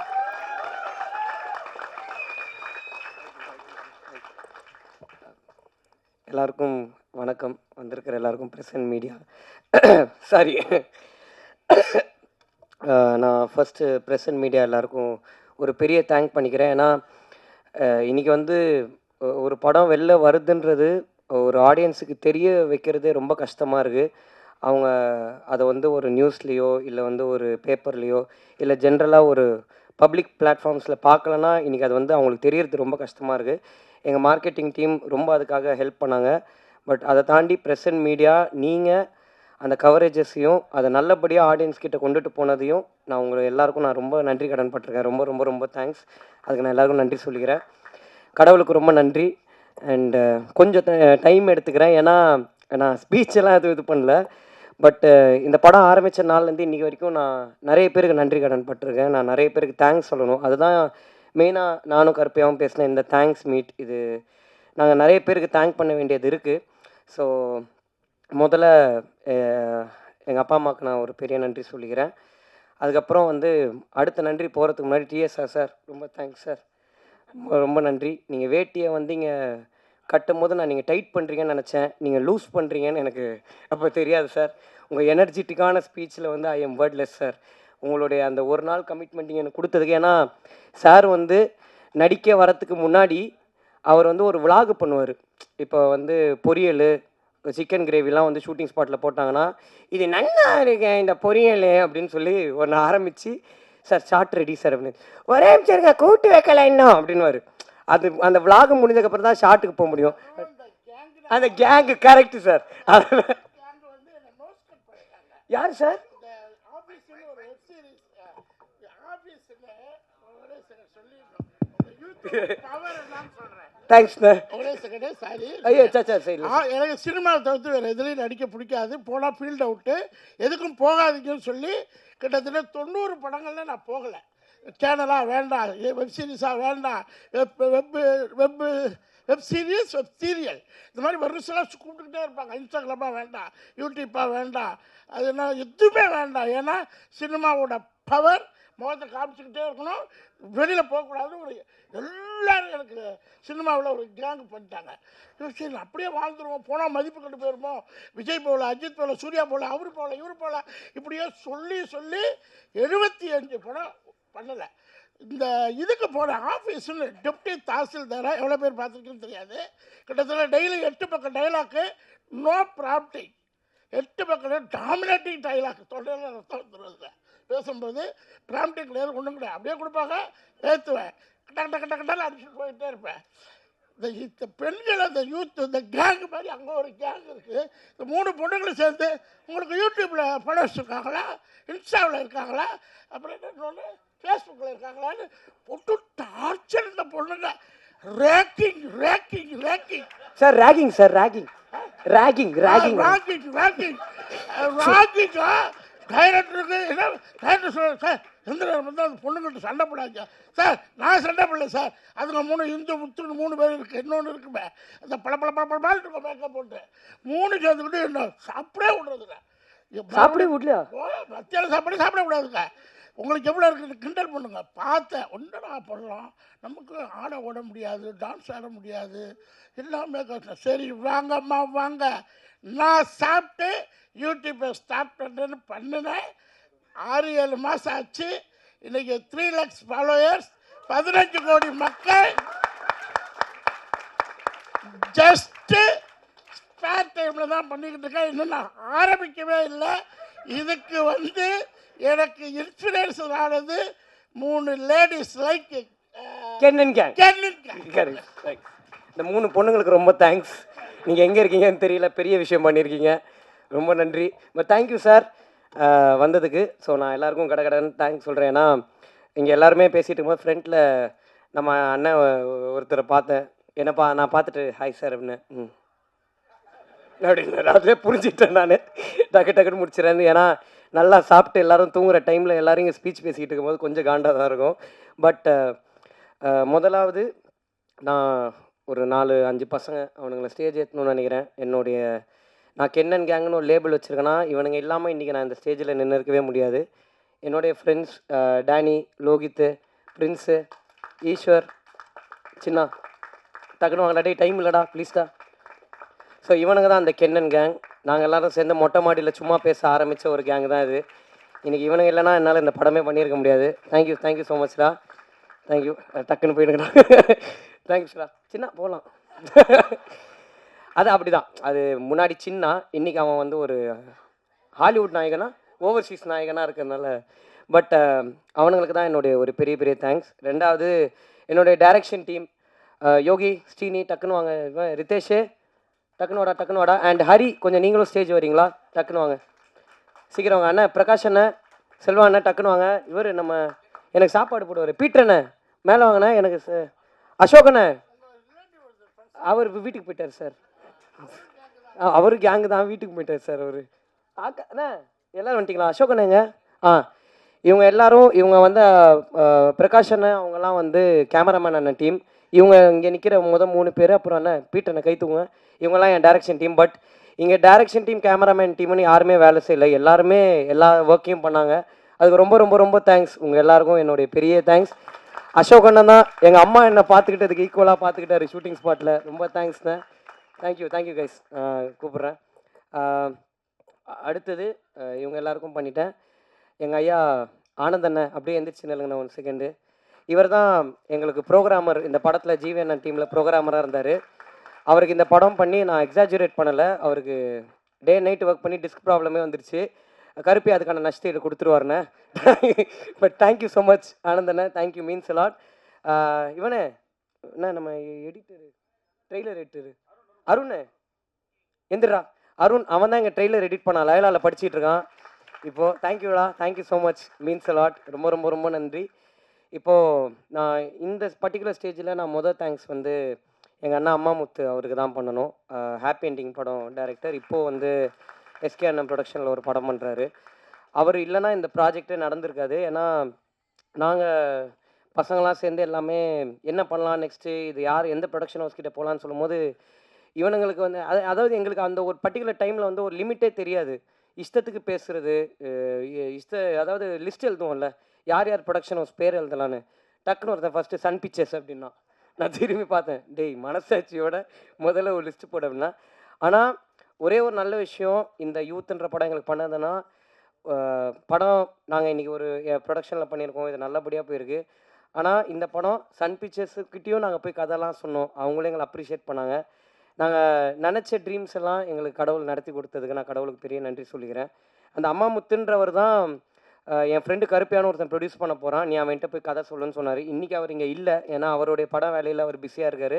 எல்லாருக்கும் வணக்கம். வந்திருக்கிற எல்லாருக்கும் ப்ரெசன்ட் மீடியா சாரி, நான் ஃபஸ்ட்டு ப்ரெசன்ட் மீடியா எல்லாருக்கும் ஒரு பெரிய தேங்க் பண்ணிக்கிறேன். ஏன்னா இன்றைக்கி வந்து ஒரு படம் வெளில வருதுன்றது ஒரு ஆடியன்ஸுக்கு தெரிய வைக்கிறதே ரொம்ப கஷ்டமாக இருக்குது. அவங்க அதை வந்து ஒரு நியூஸ்லேயோ இல்லை வந்து ஒரு பேப்பர்லேயோ இல்லை ஜென்ரலாக ஒரு பப்ளிக் பிளாட்ஃபார்ம்ஸில் பார்க்கலன்னா இன்றைக்கி அது வந்து அவங்களுக்கு தெரியறது ரொம்ப கஷ்டமாக இருக்குது. எங்கள் மார்க்கெட்டிங் டீம் ரொம்ப அதுக்காக ஹெல்ப் பண்ணாங்க. பட் அதை தாண்டி ப்ரெசன்ட் மீடியா நீங்கள் அந்த கவரேஜஸையும் அதை நல்லபடியாக ஆடியன்ஸ் கிட்ட கொண்டுட்டு போனதையும் நான் உங்களை எல்லாருக்கும் நான் ரொம்ப நன்றி கடன் பட்டிருக்கேன். ரொம்ப ரொம்ப ரொம்ப தேங்க்ஸ். அதுக்கு நான் எல்லாருக்கும் நன்றி சொல்லிக்கிறேன். கடவுளுக்கு ரொம்ப நன்றி. அண்டு கொஞ்சம் டைம் எடுத்துக்கிறேன், ஏன்னா நான் ஸ்பீச்செல்லாம் எதுவும் இது பண்ணல. பட்டு இந்த படம் ஆரம்பித்த நாள்லேருந்து இன்றைக்கி வரைக்கும் நான் நிறைய பேருக்கு நன்றி கடன் பட்டிருக்கேன். நான் நிறைய பேருக்கு தேங்க்ஸ் சொல்லணும். அதுதான் மெயினாக நானும் கருப்பையாகவும் பேசினேன் இந்த தேங்க்ஸ் மீட். இது நாங்கள் நிறைய பேருக்கு தேங்க் பண்ண வேண்டியது இருக்குது. ஸோ முதல்ல எங்கள் அப்பா அம்மாவுக்கு நான் ஒரு பெரிய நன்றி சொல்லிக்கிறேன். அதுக்கப்புறம் வந்து அடுத்த நன்றி போகிறதுக்கு முன்னாடி டிஎஸ்ஆர் சார் ரொம்ப தேங்க்ஸ் சார், ரொம்ப நன்றி. நீங்கள் வேட்டியை வந்து இங்கே கட்டும் போது நான் நீங்கள் டைட் பண்ணுறீங்கன்னு நினச்சேன், நீங்கள் லூஸ் பண்ணுறீங்கன்னு எனக்கு அப்போ தெரியாது சார். உங்கள் எனர்ஜெட்டிக்கான ஸ்பீச்சில் வந்து ஐ எம் வேர்ட்லெஸ் சார். உங்களுடைய அந்த ஒரு நாள் கமிட்மெண்ட் நீங்கள் எனக்கு கொடுத்ததுக்கு, ஏன்னா சார் வந்து நடிக்க வரத்துக்கு முன்னாடி அவர் வந்து ஒரு விலாகு பண்ணுவார். இப்போ வந்து பொரியல் சிக்கன் கிரேவிலாம் வந்து ஷூட்டிங் ஸ்பாட்டில் போட்டாங்கன்னா, இது நல்லா இருக்கேன் இந்த பொரியல் அப்படின்னு சொல்லி ஒன்று ஆரம்பித்து, சார் ஷார்ட் ரெடி சார் அப்படின்னு, ஒரே நிமிஷம் இருக்க கூட்டு வைக்கல இன்னும் அப்படின்னுவார். அது அந்த விலாகு முடிஞ்சதுக்கப்புறம் தான் ஷார்ட்டுக்கு போக முடியும். அந்த கேங்கு கரெக்டு சார். யார் சார்? தேங்க்ஸ் ஒரே செகண்டே சாரி. ஐயோ சாச்சா சரி. எனக்கு சினிமாவை தவிர்த்து வேறு எதுலேயும் நடிக்க பிடிக்காது. போனால் ஃபீல்ட் அவுட்டு, எதுக்கும் போகாதீங்கன்னு சொல்லி கிட்டத்தட்ட 90 படங்களில் நான் போகலை. சேனலாக வேண்டாம், வெப் சீரிஸாக வேண்டாம், வெப் சீரிஸ் வெப் சீரியல் இந்த மாதிரி வருஷம்லாம் கூப்பிட்டுக்கிட்டே இருப்பாங்க. இன்ஸ்டாகிராமாக வேண்டாம், யூடியூப்பாக வேண்டாம், அது என்ன எதுவுமே வேண்டாம். ஏன்னா சினிமாவோட பவர் முகத்தை காமிச்சிக்கிட்டே இருக்கணும், வெளியில் போகக்கூடாதுன்னு ஒரு எல்லோரும் எனக்கு சினிமாவில் ஒரு கேங்கு பண்ணிட்டாங்க. சரி அப்படியே வாழ்ந்துருவோம், போனால் மதிப்பு கண்டு போயிருமோ, விஜய் போகல, அஜித் போகல, சூர்யா போகல, அவர் போகல, இவர் போகல, இப்படியே சொல்லி சொல்லி 75 படம் பண்ணலை. இந்த இதுக்கு போன ஆஃபீஸில் டெப்டி தாசில்தாராக எவ்வளோ பேர் பார்த்துருக்குன்னு தெரியாது. கிட்டத்தட்ட டெய்லி 8 பக்கம் டைலாக்கு, நோ ப்ராப்டிங், 8 பக்கம் டாமினேட்டிங் டைலாக், தொண்டையில் ரத்தம் வந்துடுறது பேசும்போது. ப்ராம்டிங் கிடையாது, ஒன்றும் கிடையாது, அப்படியே கொடுப்பாங்க, ஏற்றுவேன், கட்டால் அடிச்சுட்டு போயிட்டே இருப்பேன். இந்த பெண்கள், அந்த யூத், இந்த கேங்கு மாதிரி அங்கே ஒரு கேங் இருக்குது. இந்த 3 பொண்ணுங்களும் சேர்ந்து உங்களுக்கு யூடியூப்பில் ஃபாலோவர்ஸ் இருக்காங்களா, இன்ஸ்டாவில் இருக்காங்களா, அப்புறம் என்ன ஃபேஸ்புக்கில் இருக்காங்களான்னு போட்டு டார்ச்சர். இந்த பொண்ணுங்க ragging ragging ragging sir, ragging sir, ragging ragging ragging rocking rocking ராக்கிங்கா டைரக்டருக்கு என்ன டைரக்டர் சொல்ல, சார் எந்த நேரம் வந்து அந்த பொண்ணுங்கள்ட்ட சண்டை போடாங்க சார். நான் சண்டை போடல சார், அதுங்க 3 இந்து முத்துன்னு 3 பேர் இருக்குது. இன்னொன்று இருக்குமே அந்த பழப்பழப்பால் இருக்கும் மேக்கப் போட்டு 3 சேர்ந்துக்கிட்டு என்ன சாப்பிடவே விடுறதுங்க. சாப்பிடவே விடலையா? மத்தியானம் சாப்பாடு சாப்பிட விடாதுங்க. உங்களுக்கு எவ்வளோ இருக்குது கிண்டல் பண்ணுங்க. பார்த்தேன், ஒன்றா பண்ணலாம், நமக்கு ஆட ஓட முடியாது, டான்ஸ் ஆட முடியாது, எல்லாமே கஷ்டம். சரி வாங்கம்மா வாங்க, நான் சாப்பிட்டு யூடியூப்பை ஸ்டார்ட் பண்ணுறேன்னு பண்ணினேன். 6-7 மாதம் ஆச்சு. இன்றைக்கி 3 lakhs ஃபாலோயர்ஸ், 15 கோடி மக்கள். ஜஸ்ட்டு ஸ்பேர் டைமில் தான் பண்ணிக்கிட்டு இருக்கேன், இன்னும் நான் ஆரம்பிக்கவே இல்லை. இதுக்கு வந்து எனக்கு இன்ஃப்ளூயன்ஸ் ஆனது 3 லேடிஸ் லைக் கென்னன் கேங். இந்த 3 பொண்ணுங்களுக்கு ரொம்ப தேங்க்ஸ். நீங்கள் எங்கே இருக்கீங்கன்னு தெரியல, பெரிய விஷயம் பண்ணியிருக்கீங்க, ரொம்ப நன்றி. பட் தேங்க்யூ சார் வந்ததுக்கு. ஸோ நான் எல்லாருக்கும் கடன்னு தேங்க்ஸ் சொல்கிறேன். ஏன்னா இங்கே எல்லாருமே பேசிகிட்டு இருக்கும்போது ஃப்ரெண்டில் நம்ம அண்ணன் ஒருத்தரை பார்த்தேன், என்னப்பா நான் பார்த்துட்டு ஹாய் சார் அப்படின்னு அப்படின்னு அதே புரிஞ்சுக்கிட்டேன். நான் டக்குன்னு முடிச்சிடறேன். ஏன்னா நல்லா சாப்பிட்டு எல்லோரும் தூங்குகிற டைமில் எல்லோரும் இங்கே ஸ்பீச் பேசிக்கிட்டு இருக்கும்போது கொஞ்சம் காண்டாக தான் இருக்கும். பட் முதலாவது நான் ஒரு 4-5 பசங்க அவனுங்களை ஸ்டேஜ் ஏற்றணும்னு நினைக்கிறேன். நான் கென்னன் கேங்குன்னு ஒரு லேபிள் வச்சுருக்கேன்னா இவனுங்க இல்லாமல் இன்றைக்கி நான் இந்த ஸ்டேஜில் நின்று இருக்கவே முடியாது. என்னுடைய ஃப்ரெண்ட்ஸ் டேனி, லோகித்து, பிரின்ஸு, ஈஸ்வர், சின்னா, டக்குன்னு வாங்கடா, டைம் இல்லைடா ப்ளீஸ்டா. ஸோ இவனுங்க தான் அந்த கென்னன் கேங். நாங்கள் எல்லோரும் சேர்ந்து மொட்டை மாடியில் சும்மா பேச ஆரம்பித்த ஒரு கேங் தான் இது. இன்றைக்கி இவனுங்க இல்லைனா என்னால் இந்த படமே பண்ணியிருக்க முடியாது. தேங்க்யூ ஸோ மச்டா, தேங்க்யூ. டக்குன்னு போயிடுங்கடா. தேங்க்ஸ்டா. சின்ன போகலாம். அது அப்படி தான், அது முன்னாடி சின்ன, இன்றைக்கி அவன் வந்து ஒரு ஹாலிவுட் நாயகனா ஓவர்சீஸ் நாயகனாக இருக்கிறதுனால. பட் அவனுங்களுக்கு தான் என்னுடைய ஒரு பெரிய தேங்க்ஸ். ரெண்டாவது என்னுடைய டைரக்ஷன் டீம், யோகி, ஸ்ரீனி, டக்குன்னு வாங்க, ரிதேஷ் டக்குன்னு வாடா, அண்ட் ஹரி கொஞ்சம் நீங்களும் ஸ்டேஜ் வரீங்களா, டக்குன்னு வாங்க, சீக்கிரம் வாங்க. அண்ணன் பிரகாஷ் அண்ணன், செல்வா அண்ணன் டக்குன்னு வாங்க. இவர் நம்ம எனக்கு சாப்பாடு போடுவார், பீட்டர் அண்ணன் மேலே வாங்கண்ணே. எனக்கு அசோக் அண்ணன் அவர் வீட்டுக்கு போயிட்டார் சார், அவர் கேங்கு தான் வீட்டுக்கு போயிட்டார் சார் அவர். அண்ணா எல்லோரும் வந்துட்டிங்களா? அசோக் அண்ணாங்க. இவங்க எல்லாரும் இவங்க வந்து பிரகாஷ் அண்ணன் அவங்கெல்லாம் வந்து கேமராமேன் அண்ணன் டீம். இவங்க இங்கே நிற்கிற 3 பேர், அப்புறம் அண்ணன் பீட் அண்ணன் கைத்துவங்க, இவங்கெல்லாம் என் டைரக்ஷன் டீம். பட் இங்கே டைரக்ஷன் டீம் கேமராமேன் டீம்னு யாருமே வேலை செய்யலை, எல்லாருமே எல்லா ஒர்க்கையும் பண்ணாங்க. அதுக்கு ரொம்ப ரொம்ப ரொம்ப தேங்க்ஸ். உங்கள் எல்லாருக்கும் என்னுடைய பெரிய தேங்க்ஸ். அசோக் அண்ணன் தான் எங்கள் அம்மா என்னை பார்த்துக்கிட்டதுக்கு ஈக்குவலாக பார்த்துக்கிட்டாரு ஷூட்டிங் ஸ்பாட்டில். ரொம்ப தேங்க்ஸ்ண்ணே. Thank you guys. கூப்பிட்றேன். அடுத்தது இவங்க எல்லாருக்கும் பண்ணிட்டேன். எங்கள் ஐயா ஆனந்த் அண்ணன் அப்படியே எந்திரிச்சு நில்லுங்கண்ணா 1 செகண்டு. இவர் தான் எங்களுக்கு ப்ரோக்ராமர், இந்த படத்தில் ஜிவி அண்ணன் டீமில் ப்ரோக்ராமராக இருந்தார். அவருக்கு இந்த படம் பண்ணி நான் எக்ஸாஜுரேட் பண்ணலை, அவருக்கு டே நைட் ஒர்க் பண்ணி டிஸ்க் ப்ராப்ளமே வந்துருச்சு. கருப்பி அதுக்கான நஷ்டீடு கொடுத்துருவாருண்ணே. But thank you so much Anand அண்ணன், தேங்க்யூ, மீன்ஸ் அ லாட். இவனே என்ன நம்ம எடிட்டரு, ட்ரெய்லர் எடிட்டரு அருண் எந்திரா, அருண் அவன் தான் எங்கள் ட்ரெய்லர் எடிட் பண்ணான், லயலாவில் படிச்சுட்டு இருக்கான் இப்போது. தேங்க்யூடா, thank you so much, means a lot. ரொம்ப ரொம்ப ரொம்ப நன்றி. இப்போது நான் இந்த பர்டிகுலர் ஸ்டேஜில் நான் தேங்க்ஸ் வந்து எங்கள் அண்ணா அம்மாமுத்து அவருக்கு தான் பண்ணணும். ஹாப்பி என்டிங் படம் டைரக்டர். இப்போது வந்து எஸ்கே அண்ணன் ப்ரொடக்ஷனில் ஒரு படம் பண்ணுறாரு. அவர் இல்லைன்னா இந்த ப்ராஜெக்டே நடந்திருக்காது. ஏன்னா நாங்கள் பசங்களாம் சேர்ந்து எல்லாமே என்ன பண்ணலாம் நெக்ஸ்ட்டு, இது யார் எந்த ப்ரொடக்ஷன் ஹவுஸ் கிட்டே போகலான்னு சொல்லும்போது இவனுங்களுக்கு வந்து அதாவது எங்களுக்கு அந்த ஒரு பர்டிகுலர் டைமில் வந்து ஒரு லிமிட்டே தெரியாது. இஷ்டத்துக்கு பேசுகிறது, அதாவது லிஸ்ட் எழுதுவோம்ல, யார் யார் ப்ரொடக்ஷன் ஹவுஸ் பேர் எழுதலான்னு. டக்குன்னு ஒருத்தன் ஃபஸ்ட்டு சன் பிக்சர்ஸ் அப்படின்னா, நான் திரும்பி பார்த்தேன், டேய் மனசாட்சியோட முதல்ல ஒரு லிஸ்ட்டு போட அப்படின்னா. ஆனால் ஒரே ஒரு நல்ல விஷயம் இந்த யூத்ன்ற படம் எங்களுக்கு பண்ணதுன்னா, படம் நாங்கள் இன்றைக்கி ஒரு ப்ரொடக்ஷனில் பண்ணியிருக்கோம், இது நல்லபடியாக போயிருக்கு. ஆனால் இந்த படம் சன் பிக்சர்ஸுக்கிட்டேயும் நாங்கள் போய் கதைலாம் சொன்னோம், அவங்களே எங்களை அப்ரிஷியேட் பண்ணாங்க. நாங்கள் நினச்ச ட்ரீம்ஸ் எல்லாம் எங்களுக்கு கடவுள் நடத்தி கொடுத்ததுக்கு நான் கடவுளுக்கு பெரிய நன்றி சொல்லிக்கிறேன். அந்த அம்மாமுத்துன்றவர் தான் என் ஃப்ரெண்டு கருப்பியான ஒருத்தன் ப்ரொடியூஸ் பண்ண போகிறான், நீ அவன்கிட்ட போய் கதை சொல்லுன்னு சொன்னார். இன்றைக்கி அவர் இங்கே இல்லை, ஏன்னா அவருடைய படம் வேலையில் அவர் பிஸியாக இருக்கார்.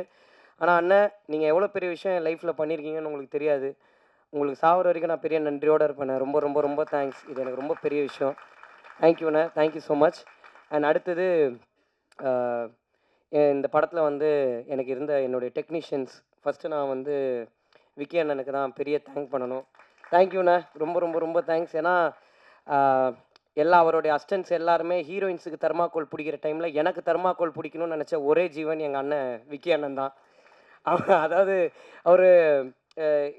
ஆனால் அண்ணன், நீங்கள் எவ்வளோ பெரிய விஷயம் என் லைஃப்பில் பண்ணியிருக்கீங்கன்னு உங்களுக்கு தெரியாது. உங்களுக்கு சாகிற வரைக்கும் நான் பெரிய நன்றியோடு இருப்பேன். ரொம்ப ரொம்ப ரொம்ப தேங்க்ஸ், இது எனக்கு ரொம்ப பெரிய விஷயம். தேங்க்யூண்ணே, தேங்க்யூ ஸோ மச். அண்ட் அடுத்தது இந்த படத்தில் வந்து எனக்கு இருந்த என்னுடைய டெக்னீஷியன்ஸ், ஃபஸ்ட்டு நான் வந்து விக்கி அண்ணனுக்கு தான் பெரிய தேங்க் பண்ணணும். தேங்க்யூண்ணே, ரொம்ப ரொம்ப ரொம்ப தேங்க்ஸ். ஏன்னா எல்லா அவருடைய அசிஸ்டன்ட்ஸ் எல்லாருமே ஹீரோயின்ஸுக்கு தெர்மாக்கோல் பிடிக்கிற டைமில் எனக்கு தெர்மாக்கோல் பிடிக்கணும்னு நினச்ச ஒரே ஜீவன் எங்கள் அண்ணன் விக்கி அண்ணன் தான். அதாவது அவர்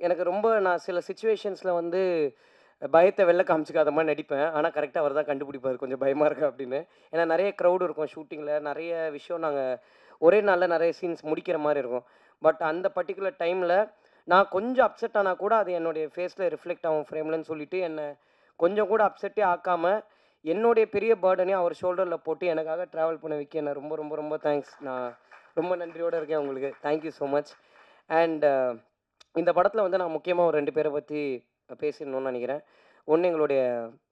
எனக்கு ரொம்ப, நான் சில சுச்சுவேஷன்ஸில் வந்து பயத்தை வெளில காமிச்சிக்காத மாதிரி நடிப்பேன், ஆனால் கரெக்டாக அவர் தான் கண்டுபிடிப்பார் கொஞ்சம் பயமாக இருக்கு அப்படின்னு. ஏன்னா நிறைய க்ரௌடு இருக்கும் ஷூட்டிங்கில், நிறைய விஷயம் நாங்கள் ஒரே நாளில் நிறைய சீன்ஸ் முடிக்கிற மாதிரி இருக்கும். பட் அந்த பர்டிகுலர் டைமில் நான் கொஞ்சம் அப்செட் ஆனால் கூட அது என்னுடைய ஃபேஸில் ரிஃப்ளெக்ட் ஆகும் ஃப்ரேம்லன்னு சொல்லிவிட்டு என்னை கொஞ்சம் கூட அப்செட்டே ஆக்காமல் என்னுடைய பெரிய பேர்டனையும் அவர் ஷோல்டரில் போட்டு எனக்காக ட்ராவல் பண்ண வைக்க என்ன ரொம்ப ரொம்ப ரொம்ப தேங்க்ஸ். நான் ரொம்ப நன்றியோடு இருக்கேன் உங்களுக்கு. Thank you so much. அண்ட் இந்த படத்தில் வந்து நான் முக்கியமாக ஒரு 2 பேரை பற்றி பேசிடணும்னு நினைக்கிறேன். ஒன்று எங்களுடைய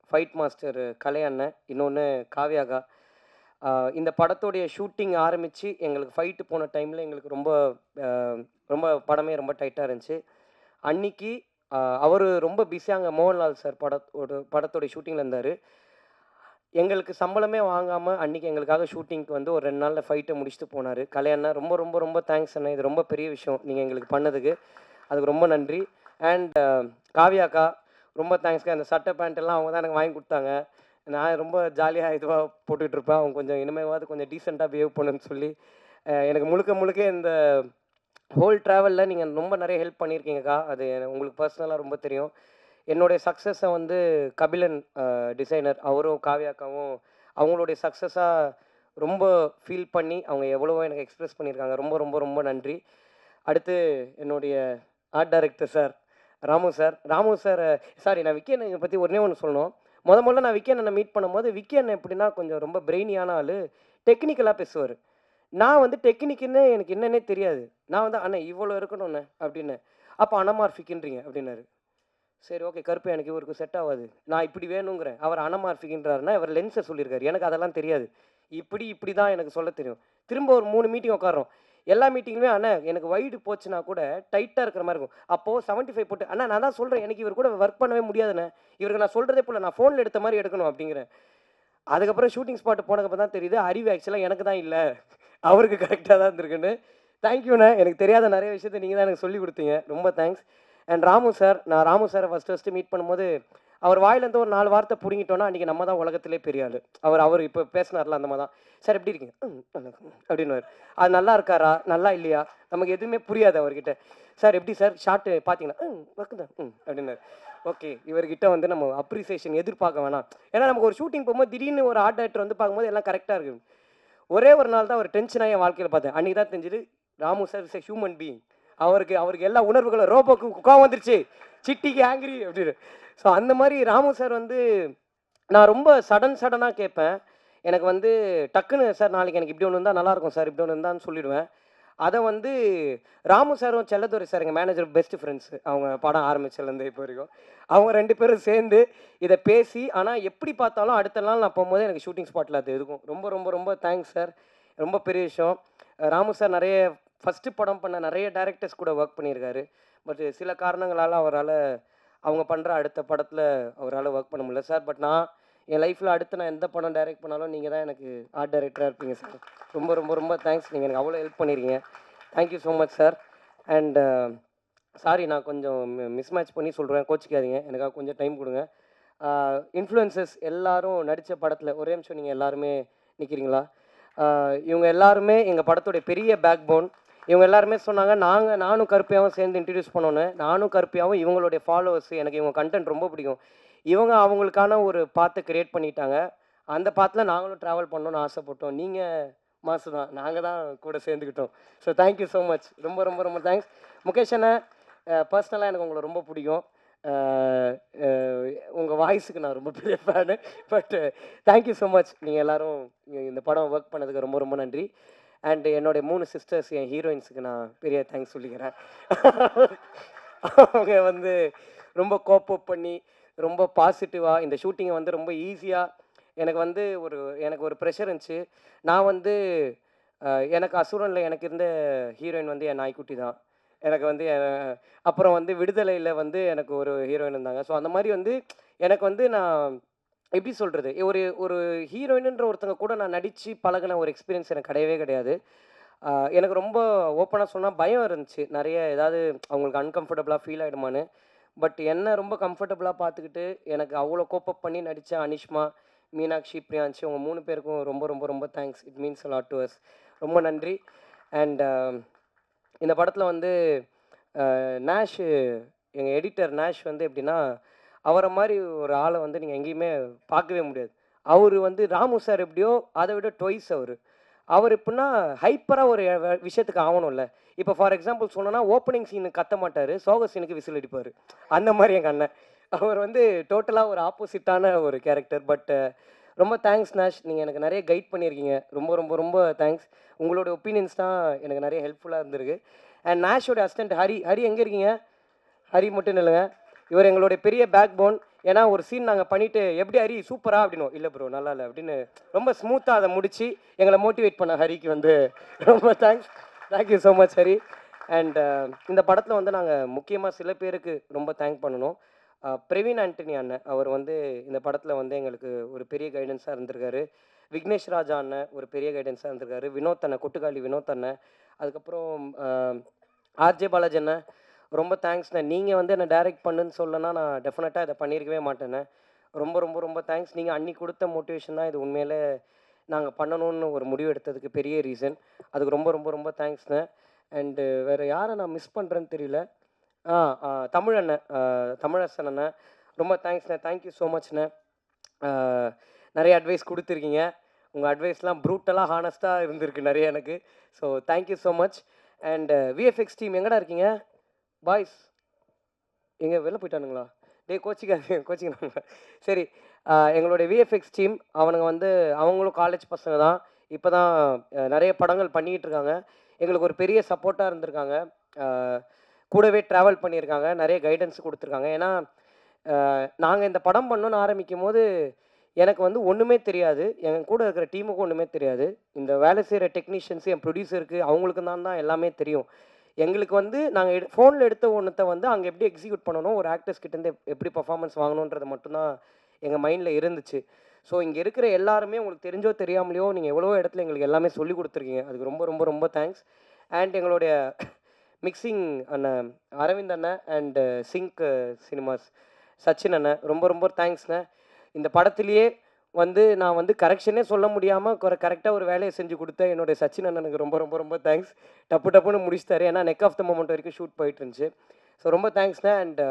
ஃபைட் மாஸ்டர் கலை அண்ணன், இன்னொன்று காவ்யாகா. இந்த படத்துடைய ஷூட்டிங் ஆரம்பித்து எங்களுக்கு ஃபைட்டு போன டைமில் எங்களுக்கு ரொம்ப ரொம்ப படமே ரொம்ப டைட்டாக இருந்துச்சு. அன்றைக்கி அவர் ரொம்ப பிஸியாக அங்கே மோகன்லால் சார் படத்தோடைய ஷூட்டிங்கில் இருந்தார். எங்களுக்கு சம்பளமே வாங்காமல் அன்றைக்கி எங்களுக்காக ஷூட்டிங்க்கு வந்து ஒரு 2 நாளில் ஃபைட்டை முடிச்சுட்டு போனார். கலை அண்ணா, ரொம்ப ரொம்ப ரொம்ப தேங்க்ஸ் அண்ணா, இது ரொம்ப பெரிய விஷயம் நீங்கள் எங்களுக்கு பண்ணதுக்கு, அதுக்கு ரொம்ப நன்றி. அண்ட் காவ்யாக்கா, ரொம்ப தேங்க்ஸ்க்கா. அந்த சட்டை பேண்ட் எல்லாம் அவங்க தான் எனக்கு வாங்கி கொடுத்தாங்க. நான் ரொம்ப ஜாலியாக இதுவாக போட்டுக்கிட்டு இருப்பேன், அவங்க கொஞ்சம் இனிமேவாவது கொஞ்சம் டீசெண்டாக பிஹேவ் பண்ணுன்னு சொல்லி எனக்கு முழுக்க இந்த ஹோல் ட்ராவலில் நீங்கள் ரொம்ப நிறைய ஹெல்ப் பண்ணியிருக்கீங்கக்கா. அது உங்களுக்கு பர்சனலாக ரொம்ப தெரியும். என்னுடைய சக்ஸஸை வந்து கபிலன் டிசைனர், அவரும் காவ்யாக்காவும் அவங்களுடைய சக்ஸஸாக ரொம்ப ஃபீல் பண்ணி அவங்க எவ்வளவோ எனக்கு எக்ஸ்ப்ரெஸ் பண்ணியிருக்காங்க. ரொம்ப ரொம்ப ரொம்ப நன்றி. அடுத்து என்னுடைய art director sir Ramu sir, sorry, நான் விக்கி அண்ணனை பற்றி ஒன்றே ஒன்று சொல்லணும். முதல்ல நான் விக்கி அண்ணனை மீட் பண்ணும்போது, விக்கி அண்ணன் எப்படின்னா கொஞ்சம் ரொம்ப பிரெயினியான ஆள், டெக்னிக்கலாக பேசுவார். நான் வந்து டெக்னிக்குன்னு எனக்கு என்னன்னே தெரியாது. நான் வந்து அண்ணன் இவ்வளோ இருக்கணும்ண்ணே அப்படின்னு, அப்போ அனமார்ஃபிக்குன்றீங்க அப்படின்னாரு. சரி ஓகே, கருப்பு எனக்கு இவருக்கு செட் ஆகாது, நான் இப்படி வேணுங்கிறேன். அவர் அனமார்ஃபிக்ன்றாருன்னா அவர் லென்ஸை சொல்லியிருக்காரு, எனக்கு அதெல்லாம் தெரியாது. இப்படி தான் எனக்கு சொல்ல தெரியும். திரும்ப ஒரு 3 மீட்டிங் உட்காரோம். எல்லா மீட்டிங்குமே அண்ணா எனக்கு வைடு போச்சுன்னா கூட டைட்டாக இருக்கிற மாதிரி இருக்கும். அப்போது 75 போட்டு, அண்ணா நான் தான் சொல்கிறேன், எனக்கு இவர் கூட ஒர்க் பண்ணவே முடியாதுண்ணே, இவருக்கு நான் சொல்கிறதே போல, நான் ஃபோனில் எடுத்த மாதிரி எடுக்கணும் அப்படிங்கிறேன். அதுக்கப்புறம் ஷூட்டிங் ஸ்பாட்டு போனதுக்கு தான் தெரியுது, அறிவு ஆக்சுவலாக எனக்கு தான் இல்லை, அவருக்கு கரெக்டாக தான் இருந்திருக்குன்னு. தேங்க்யூண்ணே, எனக்கு தெரியாத நிறைய விஷயத்தை நீங்கள் தான் எனக்கு சொல்லி கொடுத்தீங்க, ரொம்ப தேங்க்ஸ். அண்ட் ராமு சார், நான் ராமு சாரை ஃபஸ்ட்டு மீட் பண்ணும்போது அவர் வாயிலேருந்து ஒரு 4 வார்த்தை பிடுங்கிட்டோன்னா அன்றைக்கி நம்ம தான் உலகத்திலே பெரிய ஆள். அவர் இப்போ பேசினார்ல அந்த மாதிரி தான். சார் எப்படி இருக்கீங்க? அப்படின்னுவார். அது நல்லா இருக்காரா நல்லா இல்லையா நமக்கு எதுவுமே புரியாது அவர்கிட்ட. சார் எப்படி சார் ஷார்ட்டு பார்த்தீங்கன்னா ஒர்க்கு தான் அப்படின்னாரு. ஓகே, இவர்கிட்ட வந்து நம்ம அப்ரிசியேஷன் எதிர்பார்க்க வேணாம். ஏன்னா நமக்கு ஒரு ஷூட்டிங் போகும்போது திடீர்னு ஒரு ஆர்ட் டைரக்டர் வந்து பார்க்கும்போது எல்லாம் கரெக்டாக இருக்குது. ஒரே ஒரு நாள் தான் ஒரு டென்ஷனாக என் வாழ்க்கையில் பார்த்தேன். அன்றைக்கி தான் தெரிஞ்சுது Ramu sir is a human being. அவருக்கு எல்லா உணர்வுகளும் ரோபோக்கு கோவம் வந்துருச்சு, சிட்டிக்கு ஆங்கிரி அப்படின்னு. ஸோ அந்த மாதிரி ராமு சார் வந்து நான் ரொம்ப சடனாக கேட்பேன். எனக்கு வந்து டக்குன்னு சார் நாளைக்கு எனக்கு இப்படி ஒன்று இருந்தால் நல்லாயிருக்கும் சார், இப்படி ஒன்று இருந்தான்னு சொல்லிடுவேன். அதை வந்து ராமு சாரும் செல்லதுரை சார் எங்கள் மேனேஜர் பெஸ்ட் ஃப்ரெண்ட்ஸு. அவங்க படம் ஆரம்பிச்சதுலேருந்து இப்போ வரைக்கும் அவங்க 2 பேரும் சேர்ந்து இதை பேசி, ஆனால் எப்படி பார்த்தாலும் அடுத்த நாள் நான் போகும்போது எனக்கு ஷூட்டிங் ஸ்பாட்டில் அது இருக்கும். ரொம்ப ரொம்ப ரொம்ப தேங்க்ஸ் சார், ரொம்ப பெரிய விஷயம். ராமு சார் நிறைய ஃபஸ்ட்டு படம் பண்ண நிறைய டைரக்டர்ஸ் கூட ஒர்க் பண்ணியிருக்காரு. பட் சில காரணங்களால் அவங்க பண்ணுற அடுத்த படத்தில் அவரால் ஒர்க் பண்ண முடியல சார். பட் நான் என் லைஃப்பில் அடுத்து நான் எந்த படம் டைரக்ட் பண்ணாலும் நீங்கள் தான் எனக்கு ஆர்ட் டைரக்டராக இருப்பீங்க சார். ரொம்ப ரொம்ப ரொம்ப தேங்க்ஸ், நீங்கள் எனக்கு அவ்வளோ ஹெல்ப் பண்ணியிருக்கீங்க. Thank you so much sir. And sorry, நான் கொஞ்சம் மிஸ்மேட்ச் பண்ணி சொல்கிறேன், கோச்சிக்காதீங்க, எனக்காக கொஞ்சம் டைம் கொடுங்க. இன்ஃப்ளூயன்சஸ் எல்லாரும் நடித்த படத்தில் ஒரே நிமிஷம் நீங்கள் எல்லாருமே நிற்கிறீங்களா? இவங்க எல்லாருமே எங்கள் படத்துடைய பெரிய பேக் போன். இவங்க எல்லாருமே சொன்னாங்க நானும் கருப்பியாவும் சேர்ந்து இன்ட்ரடியூஸ் பண்ணோன்னு. நானும் கருப்பியாவும் இவங்களுடைய ஃபாலோவர்ஸ், எனக்கு இவங்க கண்டென்ட் ரொம்ப பிடிக்கும். இவங்க அவங்களுக்கான ஒரு பாத்தை கிரியேட் பண்ணிட்டாங்க. அந்த பாத்தில் நாங்களும் ட்ராவல் பண்ணணும்னு ஆசைப்பட்டோம். நீங்கள் மாசு தான், நாங்கள் தான் கூட சேர்ந்துக்கிட்டோம். ஸோ தேங்க்யூ ஸோ மச், ரொம்ப ரொம்ப ரொம்ப தேங்க்ஸ். முகேஷ் அண்ணா, பர்சனலாக எனக்கு உங்களை ரொம்ப பிடிக்கும். உங்கள் வாய்ஸுக்கு நான் ரொம்ப பெரிய fan. But thank you so much, நீங்கள் எல்லோரும் இந்த படம் ஒர்க் பண்ணதுக்கு ரொம்ப ரொம்ப நன்றி. அண்டு என்னுடைய 3 சிஸ்டர்ஸ், என் ஹீரோயின்ஸுக்கு நான் பெரிய தேங்க்ஸ் சொல்லிக்கிறேன். அவங்க வந்து ரொம்ப கோப்பப் பண்ணி ரொம்ப பாசிட்டிவாக இந்த ஷூட்டிங்கை வந்து ரொம்ப ஈஸியாக எனக்கு ஒரு ப்ரெஷர் இருந்துச்சு. நான் வந்து எனக்கு அசுரனில் எனக்கு இருந்த ஹீரோயின் வந்து என் நாய்க்குட்டி தான். எனக்கு வந்து அப்புறம் வந்து விடுதலையில் வந்து எனக்கு ஒரு ஹீரோயின் இருந்தாங்க. ஸோ அந்த மாதிரி வந்து எனக்கு வந்து நான் எப்படி சொல்கிறது, ஒரு ஹீரோயினுன்ற ஒருத்தங்க கூட நான் நடித்து பழகின ஒரு எக்ஸ்பீரியன்ஸ் எனக்கு கிடையவே. எனக்கு ரொம்ப ஓப்பனாக சொன்னால் பயம் இருந்துச்சு, நிறைய ஏதாவது அவங்களுக்கு அன்கம்ஃபர்டபுளாக ஃபீல் ஆகிடுமான்னு. பட் என்ன ரொம்ப கம்ஃபர்டபுளாக பார்த்துக்கிட்டு எனக்கு அவ்வளோ கோப்பப் பண்ணி நடித்த அனிஷ்மா, மீனாட்சி, பிரியான்சி, அவங்க 3 பேருக்கும் ரொம்ப ரொம்ப ரொம்ப thanks. It means a lot to us. ரொம்ப நன்றி. அண்ட் இந்த படத்தில் வந்து நேஷ், எங்கள் எடிட்டர் நேஷ் வந்து எப்படின்னா, அவரை மாதிரி ஒரு ஆளை வந்து நீங்கள் எங்கேயுமே பார்க்கவே முடியாது. அவர் வந்து ராமு சார் எப்படியோ அதை விட ட்வைஸ் அவர் எப்படின்னா ஹைப்பராக ஒரு விஷயத்துக்கு ஆகணும்ல. இப்போ ஃபார் எக்ஸாம்பிள் சொன்னோன்னா ஓப்பனிங் சீனுக்கு கத்த மாட்டார், சோக சீனுக்கு விசில் அடிப்பார். அந்த மாதிரி எங்கள் அண்ணன் அவர் வந்து டோட்டலாக ஒரு ஆப்போசிட்டான ஒரு கேரக்டர். பட் ரொம்ப தேங்க்ஸ் நேஷ், நீங்கள் எனக்கு நிறைய கைட் பண்ணியிருக்கீங்க. ரொம்ப ரொம்ப ரொம்ப தேங்க்ஸ். உங்களோட ஒப்பீனியன்ஸ் தான் எனக்கு நிறைய ஹெல்ப்ஃபுல்லாக இருந்திருக்கு. அண்ட் நேஷோட அசிஸ்டன்ட் ஹரி எங்கே இருக்கீங்க? ஹரி மட்டும் இல்லைங்க, இவர் எங்களுடைய பெரிய பேக் போன். ஏன்னா ஒரு சீன் நாங்கள் பண்ணிவிட்டு எப்படி ஹரி சூப்பரா அப்படின்னோம், இல்லை ப்ரோ நல்லா இல்லை அப்படின்னு ரொம்ப ஸ்மூத்தாக அதை முடித்து எங்களை மோட்டிவேட் பண்ண ஹரிக்கு வந்து ரொம்ப thanks. Thank you so much Hari. And இந்த படத்தில் வந்து நாங்கள் முக்கியமாக சில பேருக்கு ரொம்ப தேங்க் பண்ணணும். பிரவீன் ஆண்டனி அண்ணன், அவர் வந்து இந்த படத்தில் வந்து எங்களுக்கு ஒரு பெரிய கைடன்ஸாக இருந்திருக்காரு. விக்னேஷ் ராஜா அண்ணன் ஒரு பெரிய கைடன்ஸாக இருந்திருக்காரு. வினோத் அண்ணன், கொட்டுக்காளி வினோத் அண்ணன், அதுக்கப்புறம் ஆர்ஜே பாலாஜி அண்ணன், ரொம்ப தேங்க்ஸ்ண்ணே. நீங்கள் வந்து என்னை டைரக்ட் பண்ணுன்னு சொல்லனா நான் டெஃபினட்டாக இதை பண்ணியிருக்கவே மாட்டேண்ணே. ரொம்ப ரொம்ப ரொம்ப தேங்க்ஸ். நீங்கள் அன்றைக்கி கொடுத்த மோட்டிவேஷன் தான் இது உண்மையிலே நாங்கள் பண்ணணும்னு ஒரு முடிவு எடுத்ததுக்கு பெரிய ரீசன். அதுக்கு ரொம்ப ரொம்ப ரொம்ப தேங்க்ஸ்ண்ணே. அண்டு வேறு யாரை நான் மிஸ் பண்ணுறேன்னு தெரியல. தமிழண்ணன், தமிழரசன் அண்ணன், ரொம்ப தேங்க்ஸ்ண்ணே. Thank you so மச்ண்ணே. நிறைய அட்வைஸ் கொடுத்துருக்கீங்க. உங்கள் அட்வைஸ்லாம் ப்ரூட்டலாக ஹானஸ்ட்டாக இருந்திருக்கு நிறைய எனக்கு. So thank you so much. And VFX team எங்கடா இருக்கீங்க பாய்ஸ்? எங்கே வெளில போயிட்டானுங்களா? கோச்சிக்கிறாங்க. சரி, எங்களுடைய விஎஃப்எக்ஸ் டீம் அவங்களும் காலேஜ் பசங்க தான். இப்போ தான் நிறைய படங்கள் பண்ணிக்கிட்டு இருக்காங்க. எங்களுக்கு ஒரு பெரிய சப்போர்ட்டாக இருந்திருக்காங்க. கூடவே ட்ராவல் பண்ணியிருக்காங்க, நிறைய கைடன்ஸ் கொடுத்துருக்காங்க. ஏன்னா நாங்கள் இந்த படம் பண்ணணுன்னு ஆரம்பிக்கும் போது எனக்கு ஒன்றுமே தெரியாது, என் கூட இருக்கிற டீமுக்கும் ஒன்றுமே தெரியாது. இந்த வேலை செய்கிற டெக்னீஷியன்ஸு, என் ப்ரொடியூசருக்கு, அவங்களுக்கு தான் எல்லாமே தெரியும். எங்களுக்கு நாங்கள் ஃபோனில் எடுத்த ஒன்றத்தை அங்கே எப்படி எக்ஸிக்யூட் பண்ணணும், ஒரு ஆக்டர்ஸ் கிட்டேருந்து எப்படி பர்ஃபார்மன்ஸ் வாங்கணுன்றது மட்டும்தான் எங்கள் மைண்டில் இருந்துச்சு. ஸோ இங்கே இருக்கிற எல்லாருமே உங்களுக்கு தெரிஞ்சோ தெரியாமலையோ நீங்கள் எவ்வளோ இடத்துல எங்களுக்கு எல்லாமே சொல்லி கொடுத்துருக்கீங்க. அதுக்கு ரொம்ப ரொம்ப ரொம்ப தேங்க்ஸ். அண்ட் எங்களுடைய மிக்சிங் அண்ணன் அரவிந்த் அண்ணன் அண்ட் சிங்க் சினிமாஸ் சச்சின் அண்ணன் ரொம்ப ரொம்ப தேங்க்ஸ்ண்ணே. இந்த படத்துலேயே வந்து நான் வந்து கரெக்ஷனே சொல்ல முடியாமல் கரெக்டாக ஒரு வேலையை செஞ்சு கொடுத்தேன் என்னுடைய சச்சின் அண்ணனுக்கு ரொம்ப ரொம்ப ரொம்ப தேங்க்ஸ். டப்புன்னு முடிச்சிட்டாரு. ஏன்னா நெக் ஆஃப் த மொமெண்ட் வரைக்கும் ஷூட் போயிட்டு இருந்துச்சு. ஸோ ரொம்ப தேங்க்ஸ்ண்ணே. அண்ட்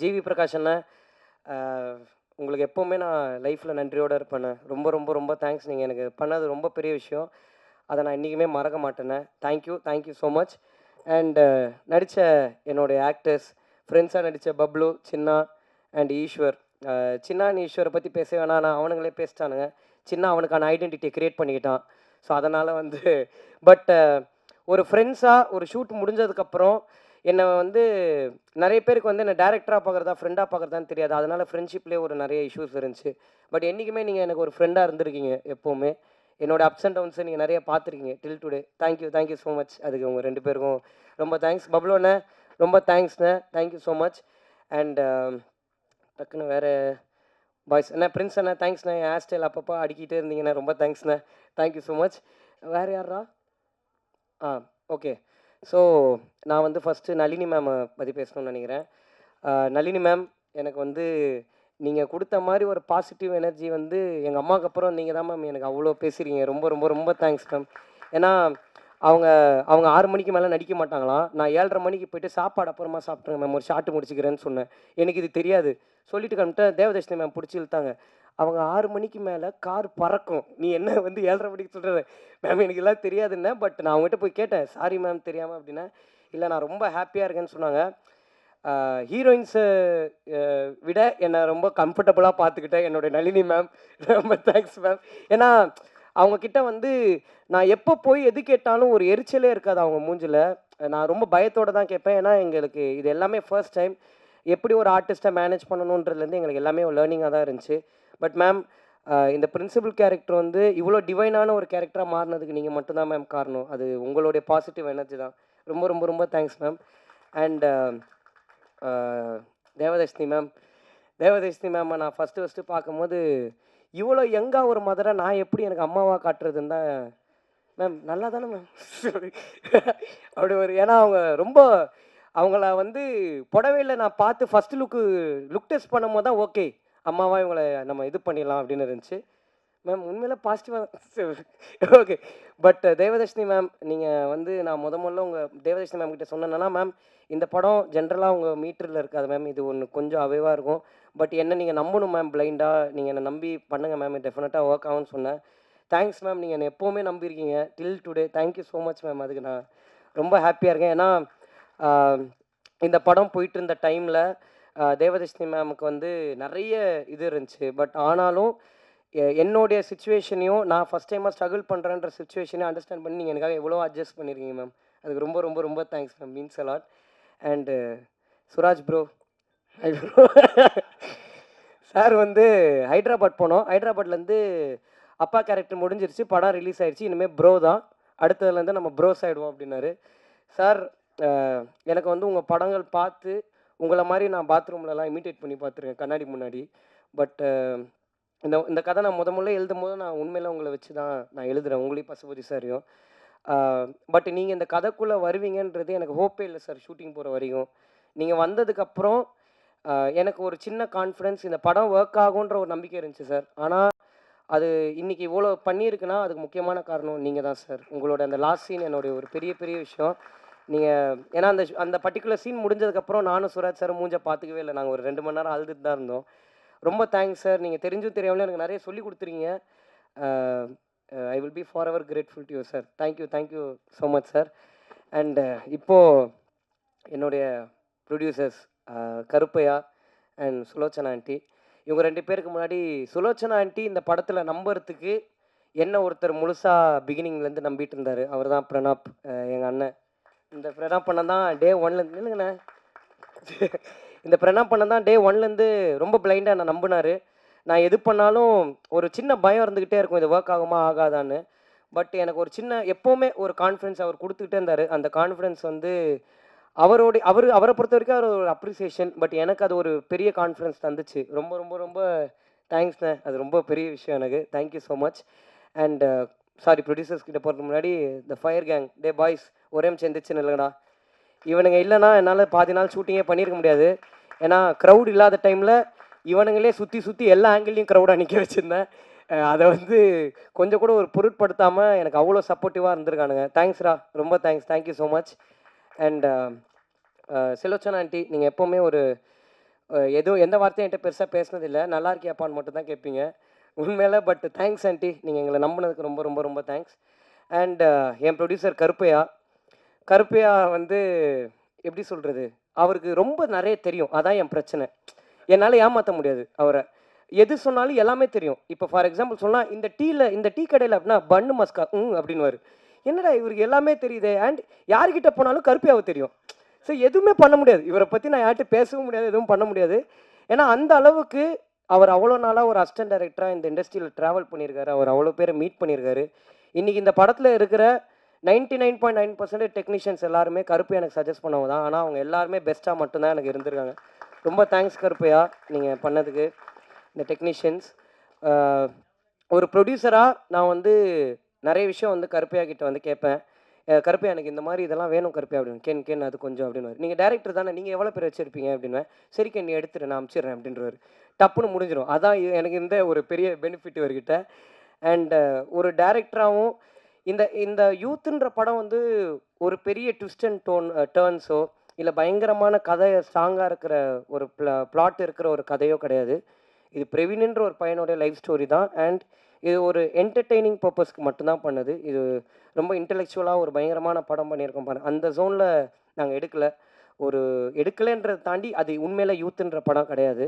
ஜிவி பிரகாஷ் அண்ணன், உங்களுக்கு எப்போவுமே நான் லைஃப்பில் நன்றியோடு இருப்பேண்ணே. ரொம்ப ரொம்ப ரொம்ப தேங்க்ஸ். நீங்கள் எனக்கு பண்ணது ரொம்ப பெரிய விஷயம். அதை நான் இன்றைக்குமே மறக்க மாட்டேண்ணே. Thank you so much. அண்ட் நடித்த என்னுடைய ஆக்டர்ஸ், ஃப்ரெண்ட்ஸாக நடித்த பப்ளு, சின்னா அண்ட் ஈஸ்வர். சின்னா அண்ட் ஈஸ்வரை பற்றி பேச வேணாம், நான் அவனுங்களே பேசிட்டானுங்க. சின்ன அவனுக்கான ஐடென்டிட்டியை க்ரியேட் பண்ணிக்கிட்டான். ஸோ அதனால் வந்து பட் ஒரு ஃப்ரெண்ட்ஸாக ஒரு ஷூட் முடிஞ்சதுக்கப்புறம் என்னை வந்து நிறைய பேருக்கு வந்து என்னை டேரக்டராக பார்க்குறதா ஃப்ரெண்டாக பார்க்குறதான்னு தெரியாது. அதனால் ஃப்ரெண்ட்ஷிப்லேயே ஒரு நிறைய இஷ்யூஸ் இருந்துச்சு. பட் என்றைக்குமே நீங்கள் எனக்கு ஒரு ஃப்ரெண்டாக இருந்திருக்கீங்க. எப்போவுமே என்னோடய அப்ஸ் அண்ட் டவுன்ஸை நீங்கள் நிறைய பார்த்துருக்கீங்க till today. Thank you so much. அதுக்கு உங்கள் 2 பேருக்கும் ரொம்ப தேங்க்ஸ். பப்ளுண்ணே ரொம்ப தேங்க்ஸ்ண்ணே. Thank you so much. அண்ட் டக்குன்னு வேறு பாய்ஸ் அண்ணா, பிரின்ஸ் அண்ணா தேங்க்ஸ்ண்ணே. என் ஹேர் ஸ்டைல் அப்பப்போ அடிக்கிட்டே இருந்தீங்கண்ணே, ரொம்ப தேங்க்ஸ்ண்ணே. Thank you so much. வேறு யாரா? ஓகே. ஸோ நான் வந்து ஃபஸ்ட்டு நளினி மேமை பற்றி பேசணும்னு நினைக்கிறேன். நளினி மேம், எனக்கு வந்து நீங்கள் கொடுத்த மாதிரி ஒரு பாசிட்டிவ் எனர்ஜி வந்து எங்கள் அம்மாவுக்கு அப்புறம் நீங்கள் தான் மேம் எனக்கு அவ்வளோ பேசுகிறீங்க. ரொம்ப ரொம்ப ரொம்ப தேங்க்ஸ் மேம். ஏன்னா அவங்க 6 மணிக்கு மேலே நடிக்க மாட்டாங்களாம். நான் 7:30 மணிக்கு போயிட்டு சாப்பாடு அப்புறமா சாப்பிட்ருங்க மேம், ஒரு ஷார்ட்டு முடிச்சுக்கிறேன்னு சொன்னேன். எனக்கு இது தெரியாது. சொல்லிட்டு கம்பிட்டேன். தேவதர்ஷினி மேம் பிடிச்சி இழுத்தாங்க. அவங்க 6 மணிக்கு மேலே கார் பறக்கும், நீ என்ன வந்து 7:30 மணிக்கு சொல்கிற மேம், எனக்கு எல்லாம் தெரியாதுன்னே. பட் நான் அவங்ககிட்ட போய் கேட்டேன், சாரி மேம் தெரியாமல் அப்படின்னா. இல்லை, நான் ரொம்ப ஹாப்பியாக இருக்கேன்னு சொன்னாங்க. ஹீரோயின்ஸை விட என்னை ரொம்ப கம்ஃபர்டபுளாக பார்த்துக்கிட்டேன் என்னுடைய நளினி மேம். ரொம்ப தேங்க்ஸ் மேம். ஏன்னா அவங்கக்கிட்ட வந்து நான் எப்போ போய் எது கேட்டாலும் ஒரு எரிச்சலே இருக்காது அவங்க மூஞ்சில். நான் ரொம்ப பயத்தோடு தான் கேட்பேன். ஏன்னா எங்களுக்கு இது எல்லாமே ஃபர்ஸ்ட் டைம். எப்படி ஒரு ஆர்டிஸ்ட்டை மேனேஜ் பண்ணணுன்றதுலேருந்து எங்களுக்கு எல்லாமே ஒரு லேர்னிங்காக தான் இருந்துச்சு. பட் மேம், இந்த பிரின்சிபல் கேரக்டர் வந்து இவ்வளோ டிவைனான ஒரு கேரக்டராக மாறினதுக்கு நீங்கள் மட்டும்தான் மேம் காரணம். அது உங்களுடைய பாசிட்டிவ் எனர்ஜி தான். ரொம்ப ரொம்ப ரொம்ப thanks ma'am. And Devadarshini ma'am நான் ஃபஸ்ட்டு பார்க்கும்போது இவ்வளோ யங்காக ஒரு மதரை நான் எப்படி எனக்கு அம்மாவாக காட்டுறதுன்னு தான் மேம். நல்லா தானே மேம் அப்படி ஒரு, ஏன்னா அவங்க ரொம்ப அவங்கள வந்து புடவையில் நான் பார்த்து ஃபஸ்ட்டு லுக் டெஸ்ட் பண்ணும்போது தான் ஓகே அம்மாவா இவங்களை நம்ம இது பண்ணிடலாம் அப்படின்னு இருந்துச்சு மேம். உண்மையில் பாசிட்டிவாக ஓகே. பட் தேவதர்ஷினி மேம், நீங்கள் வந்து நான் முதல்ல உங்கள் தேவதர்ஷினி மேம் கிட்ட சொன்னேன்னா, மேம் இந்த படம் ஜென்ரலாக உங்கள் மீட்டரில் இருக்காது மேம், இது ஒன்று கொஞ்சம் அவைவாக இருக்கும். பட் என்ன நீங்கள் நம்பணும் மேம், பிளைண்டாக நீங்கள் என்னை நம்பி பண்ணுங்கள் மேம், டெஃபினட்டாக ஒர்க் ஆகும்னு சொன்னேன். Thanks ma'am. நீங்கள் என்னை எப்போவுமே நம்பியிருக்கீங்க till today. Thank you so much ma'am. அதுக்கு நான் ரொம்ப ஹாப்பியாக இருக்கேன். ஏன்னா இந்த படம் போயிட்டு இருந்த டைமில் தேவதர்ஷினி மேமுக்கு வந்து நிறைய இது இருந்துச்சு. பட் ஆனாலும் என்னுடைய சுச்சுவேஷனையும் நான் ஃபஸ்ட் டைமாக ஸ்ட்ரகிள் பண்ணுறேன்ற சுச்சுவேஷனையும் அண்டர்ஸ்டாண்ட் பண்ணி நீங்கள் எனக்காக எவ்வளோ அட்ஜஸ்ட் பண்ணியிருக்கீங்க மேம். அதுக்கு ரொம்ப ரொம்ப ரொம்ப thanks ma'am. Means allot. And Suraj bro, hi bro. Sir வந்து ஹைதராபாத் போனோம். ஹைதராபாத்லேருந்து அப்பா கேரக்டர் முடிஞ்சிருச்சு, படம் ரிலீஸ் ஆகிடுச்சு, இனிமேல் ப்ரோ தான், அடுத்ததுலேருந்து நம்ம ப்ரோஸ் ஆகிடுவோம் அப்படின்னாரு சார். எனக்கு வந்து உங்கள் படங்கள் பார்த்து உங்களை மாதிரி நான் பாத்ரூம்லலாம் இமிட்டேட் பண்ணி பார்த்துருக்கேன் கண்ணாடி முன்னாடி. பட் இந்த கதை நான் முதல்ல எழுதும் போது நான் உண்மையில் உங்களை வச்சு தான் நான் எழுதுகிறேன், உங்களையும் பசுபதி சாரையும். பட் நீங்கள் இந்த கதைக்குள்ளே வருவீங்கன்றது எனக்கு ஹோப்பே இல்லை சார். ஷூட்டிங் போகிற வரைக்கும் நீங்கள் வந்ததுக்கப்புறம் எனக்கு ஒரு சின்ன கான்ஃபிடென்ஸ், இந்த படம் ஒர்க் ஆகுன்ற ஒரு நம்பிக்கை இருந்துச்சு சார். ஆனால் அது இன்றைக்கி இவ்வளோ பண்ணியிருக்குன்னா அதுக்கு முக்கியமான காரணம் நீங்கள் தான் சார். உங்களோட அந்த லாஸ்ட் சீன் என்னுடைய ஒரு பெரிய பெரிய விஷயம். நீங்கள் ஏன்னா அந்த பர்டிகுலர் சீன் முடிஞ்சதுக்கப்புறம் நானும் சுராஜ் சார் மூஞ்சை பார்த்துக்கவே இல்லை. நாங்கள் ஒரு 2 மணி நேரம் அழுதுட்டு தான் இருந்தோம். ரொம்ப தேங்க்ஸ் சார். நீங்கள் தெரிஞ்சும் தெரியாமலே எனக்கு நிறைய சொல்லி கொடுத்துருக்கீங்க. I will be forever grateful to you sir. Thank you so much sir. And இப்போது என்னுடைய producers Karuppaiya and Sulochana aunty, இவங்க 2 பேருக்கு முன்னாடி சுலோச்சனா ஆண்டி இந்த படத்தில் நம்புறதுக்கு என்ன ஒருத்தர் முழுசாக பிகினிங்லேருந்து நம்பிட்டு இருந்தார். அவர் தான் பிரணாப், எங்கள் அண்ணன். இந்த பிரணாப் அண்ணன் தான் டே 1லேருந்து இல்லைங்கண்ணே, இந்த பிரணாப் அண்ணன் தான் டே 1லேருந்து ரொம்ப பிளைண்டாக என்னை நம்பினார். நான் எது பண்ணாலும் ஒரு சின்ன பயம் இருந்துக்கிட்டே இருக்கும், இது ஒர்க் ஆகுமா ஆகாதான்னு. பட் எனக்கு ஒரு சின்ன எப்போவுமே ஒரு கான்ஃபிடென்ஸ் அவர் கொடுத்துக்கிட்டே இருந்தார். அந்த கான்ஃபிடென்ஸ் வந்து அவரை பொறுத்த வரைக்கும் அவர் ஒரு அப்ரிசியேஷன். பட் எனக்கு அது ஒரு பெரிய கான்ஃபிடென்ஸ் தந்துச்சு. ரொம்ப ரொம்ப ரொம்ப தேங்க்ஸ்ண்ணே. அது ரொம்ப பெரிய விஷயம் எனக்கு. Thank you so much. And sorry, producers கிட்ட போகிறதுக்கு முன்னாடி இந்த ஃபயர் கேங், டே பாய்ஸ் ஒரே சேர்ந்துச்சுன்னு இல்லைங்கடா, இவனுங்க இல்லைன்னா என்னால் பாதி நாள் ஷூட்டிங்கே பண்ணியிருக்க முடியாது. ஏன்னா க்ரௌட் இல்லாத டைமில் இவனுங்களே சுற்றி சுற்றி எல்லா ஆங்கிள்லையும் க்ரௌடாக நிற்க வச்சுருந்தேன். அதை வந்து கொஞ்சம் கூட ஒரு பொருட்படுத்தாமல் எனக்கு அவ்வளோ சப்போர்ட்டிவாக இருந்திருக்கானுங்க. தேங்க்ஸ்ரா, ரொம்ப thanks, thank you so much. And Selochana aunty, நீங்கள் எப்போவுமே ஒரு எதுவும் எந்த வார்த்தையும் என்கிட்ட பெருசாக பேசினதில்லை, நல்லா இருக்கியாப்பான்னு மட்டும் தான் கேட்பீங்க உண்மையில. பட் தேங்க்ஸ் ஆண்டி, நீங்கள் எங்களை நம்பினதுக்கு ரொம்ப ரொம்ப ரொம்ப தேங்க்ஸ். அண்ட் என் ப்ரொடியூசர் கருப்பையா வந்து எப்படி சொல்கிறது, அவருக்கு ரொம்ப நிறைய தெரியும். அதான் என் பிரச்சனை. என்னால் ஏமாற்ற முடியாது அவரை. எது சொன்னாலும் எல்லாமே தெரியும். இப்போ ஃபார் எக்ஸாம்பிள் சொன்னால் இந்த டீ கடையில் அப்படின்னா பன்னு மஸ்கா அப்படின்னுவார். என்னடா இவருக்கு எல்லாமே தெரியுது. அண்ட் யார்கிட்ட போனாலும் கருப்பையாவை தெரியும். ஸோ எதுவுமே பண்ண முடியாது. இவரை பற்றி நான் யார்கிட்ட பேசவும் முடியாது, எதுவும் பண்ண முடியாது. ஏன்னா அந்த அளவுக்கு அவர் அவ்வளோ நாளாக ஒரு அசிஸ்டன்ட் டைரக்டராக இந்த இண்டஸ்ட்ரியில் ட்ராவல் பண்ணியிருக்காரு. அவர் அவ்வளோ பேரை மீட் பண்ணியிருக்காரு. இன்றைக்கி இந்த படத்தில் இருக்கிற 99.9% டெக்னீஷியன்ஸ் எல்லாருமே கருப்பையா எனக்கு சஜஸ்ட் பண்ணவங்க தான். ஆனால் அவங்க எல்லாருமே பெஸ்ட்டாக மட்டும்தான் எனக்கு இருந்திருக்காங்க. ரொம்ப தேங்க்ஸ் கருப்பையா, நீங்கள் பண்ணதுக்கு. இந்த டெக்னீஷியன்ஸ் ஒரு ப்ரொடியூசராக நான் வந்து நிறைய விஷயம் வந்து கருப்பையா கிட்ட வந்து கேட்பேன். கருப்பையா எனக்கு இந்த மாதிரி இதெல்லாம் வேணும் கருப்பையா அப்படின்னு. கேன் அது கொஞ்சம் அப்படின்னு. நீங்கள் டேரக்டர் தானே, நீங்கள் எவ்வளோ பேர் வச்சுருப்பீங்க அப்படின்வேன். சரி கேன் நீ எடுத்துரு, நான் அனுப்பிச்சிடுறேன் அப்படின்றவர். டப்புன்னு முடிஞ்சிடும். அதான் எனக்கு இந்த ஒரு பெரிய பெனிஃபிட் இவர்கிட்ட. அண்ட் ஒரு டேரக்டராகவும் இந்த யூத்துன்ற படம் வந்து ஒரு பெரிய ட்விஸ்ட் அண்ட் டேர்ன்ஸோ இல்லை பயங்கரமான கதை ஸ்ட்ராங்காக இருக்கிற ஒரு பிளாட் இருக்கிற ஒரு கதையோ கிடையாது. இது பிரவீன்ன்ற ஒரு பையனுடைய லைஃப் ஸ்டோரி தான். அண்ட் இது ஒரு என்டர்டெய்னிங் பர்பஸ்க்கு மட்டும்தான் பண்ணுது. இது ரொம்ப இன்டெலெக்சுவலாக ஒரு பயங்கரமான படம் பண்ணியிருக்கோம் பாருங்க. அந்த ஜோனில் நாங்கள் எடுக்கலைன்றதை தாண்டி அது உண்மையில யூத்துன்ற படம் கிடையாது.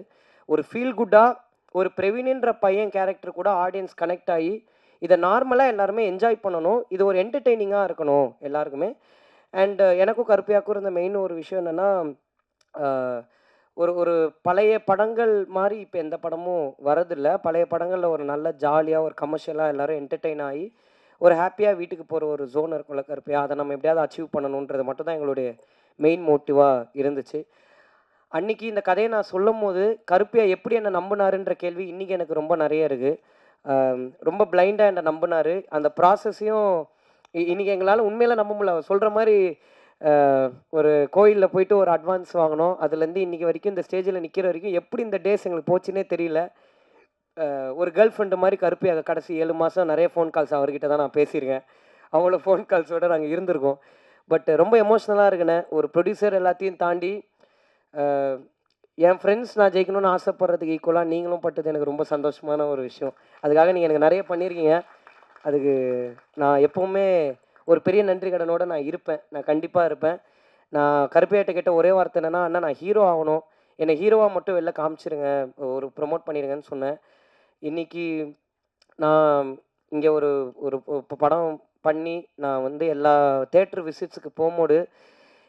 ஒரு ஃபீல் குட்டாக ஒரு பிரவீன்ன்ற பையன் கேரக்டர் கூட ஆடியன்ஸ் கனெக்ட் ஆகி இதை நார்மலாக எல்லாருமே என்ஜாய் பண்ணணும். இது ஒரு என்டர்டெய்னிங்காக இருக்கணும் எல்லாருக்குமே. அண்ட் எனக்கும் கருப்பையாக்கும் இருந்த மெயின் ஒரு விஷயம் என்னென்னா, ஒரு பழைய படங்கள் மாதிரி இப்போ எந்த படமும் வரதில்லை. பழைய படங்களில் ஒரு நல்ல ஜாலியாக ஒரு கமர்ஷியலாக எல்லோரும் என்டர்டெயின் ஆகி ஒரு ஹாப்பியாக வீட்டுக்கு போகிற ஒரு ஜோன் இருக்கும்ல கருப்பையா, அதை நம்ம எப்படியாவது அச்சீவ் பண்ணணுன்றது மட்டும் தான் எங்களுடைய மெயின் மோட்டிவாக இருந்துச்சு. அன்றைக்கி இந்த கதையை நான் சொல்லும் போது கருப்பையா எப்படி என்னை நம்பினாருன்ற கேள்வி இன்றைக்கி எனக்கு ரொம்ப நிறைய இருக்குது. ரொம்ப பிளைண்டாக என்னை நம்பினார். அந்த ப்ராசஸையும் இன்றைக்கி எங்களால் உண்மையில நம்ப முடியல. சொல்கிற மாதிரி ஒரு கோயிலில் போயிட்டு ஒரு அட்வான்ஸ் வாங்கினோம். அதுலேருந்து இன்றைக்கி வரைக்கும் இந்த ஸ்டேஜில் நிற்கிற வரைக்கும் எப்படி இந்த டேஸ் எங்களுக்கு போச்சுன்னே தெரியல. ஒரு கேர்ள் ஃப்ரெண்டு மாதிரி கருப்பையாக கடைசி 7 மாதம் நிறைய ஃபோன் கால்ஸ் அவர்கிட்ட தான் நான் பேசியிருக்கேன். அவ்வளோ ஃபோன் கால்ஸோடு நாங்கள் இருந்திருக்கோம். பட் ரொம்ப எமோஷ்னலாக இருக்குண்ணே. ஒரு ப்ரொடியூசர் எல்லாத்தையும் தாண்டி என் ஃப்ரெண்ட்ஸ் நான் ஜெயிக்கணும்னு ஆசைப்படுறதுக்கு ஈக்குவலாக நீங்களும் பட்டது எனக்கு ரொம்ப சந்தோஷமான ஒரு விஷயம். அதுக்காக நீங்கள் எனக்கு நிறைய பண்ணியிருக்கீங்க. அதுக்கு நான் எப்போவுமே ஒரு பெரிய நன்றி கடனோடு நான் இருப்பேன். நான் கண்டிப்பாக இருப்பேன். நான் கருப்பையாட்ட கேட்ட ஒரே வார்த்தை என்னென்னா, அண்ணா நான் ஹீரோ ஆகணும், என்னை ஹீரோவாக மட்டும் வெளில காமிச்சிருங்க, ஒரு ப்ரொமோட் பண்ணிடுங்கன்னு சொன்னேன். இன்றைக்கி நான் இங்கே ஒரு படம் பண்ணி நான் வந்து எல்லா தேட்டர் விசிட்ஸுக்கு போகும்போது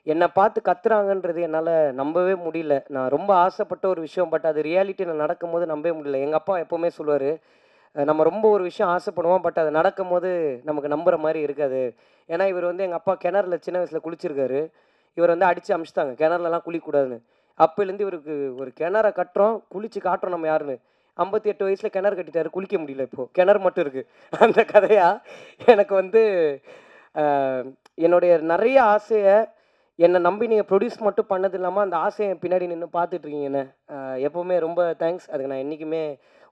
என்னை பார்த்து கத்துறாங்கன்றது என்னால் நம்பவே முடியல. நான் ரொம்ப ஆசைப்பட்ட ஒரு விஷயம். பட் அது ரியாலிட்டியில் நடக்கும்போது நம்பவே முடியல. எங்கள் அப்பா எப்போவுமே சொல்லுவார், நம்ம ரொம்ப ஒரு விஷயம் ஆசைப்படுவோம், பட் அது நடக்கும்போது நமக்கு நம்புகிற மாதிரி இருக்காது. ஏன்னா இவர் வந்து எங்கள் அப்பா கிணறுல சின்ன வயசில் குளிச்சிருக்காரு. இவர் வந்து அடித்து அமிச்சிட்டாங்க, கிணறுலலாம் குளிக்கக்கூடாதுன்னு. அப்போலேருந்து இவருக்கு ஒரு கிணறை கட்டுறோம், குளித்து காட்டுறோம் நம்ம யாருன்னு. 58 வயசில் கிணறு கட்டிட்டாரு, குளிக்க முடியல. இப்போது கிணறு மட்டும் இருக்குது. அந்த கதையாக எனக்கு வந்து என்னுடைய நிறைய ஆசையை என்னை நம்பி நீங்கள் ப்ரொடியூஸ் மட்டும் பண்ணது இல்லாமல் அந்த ஆசையை பின்னாடி நின்று பார்த்துட்ருக்கீங்கண்ணே. எப்போவுமே ரொம்ப தேங்க்ஸ். அதுக்கு நான் என்றைக்குமே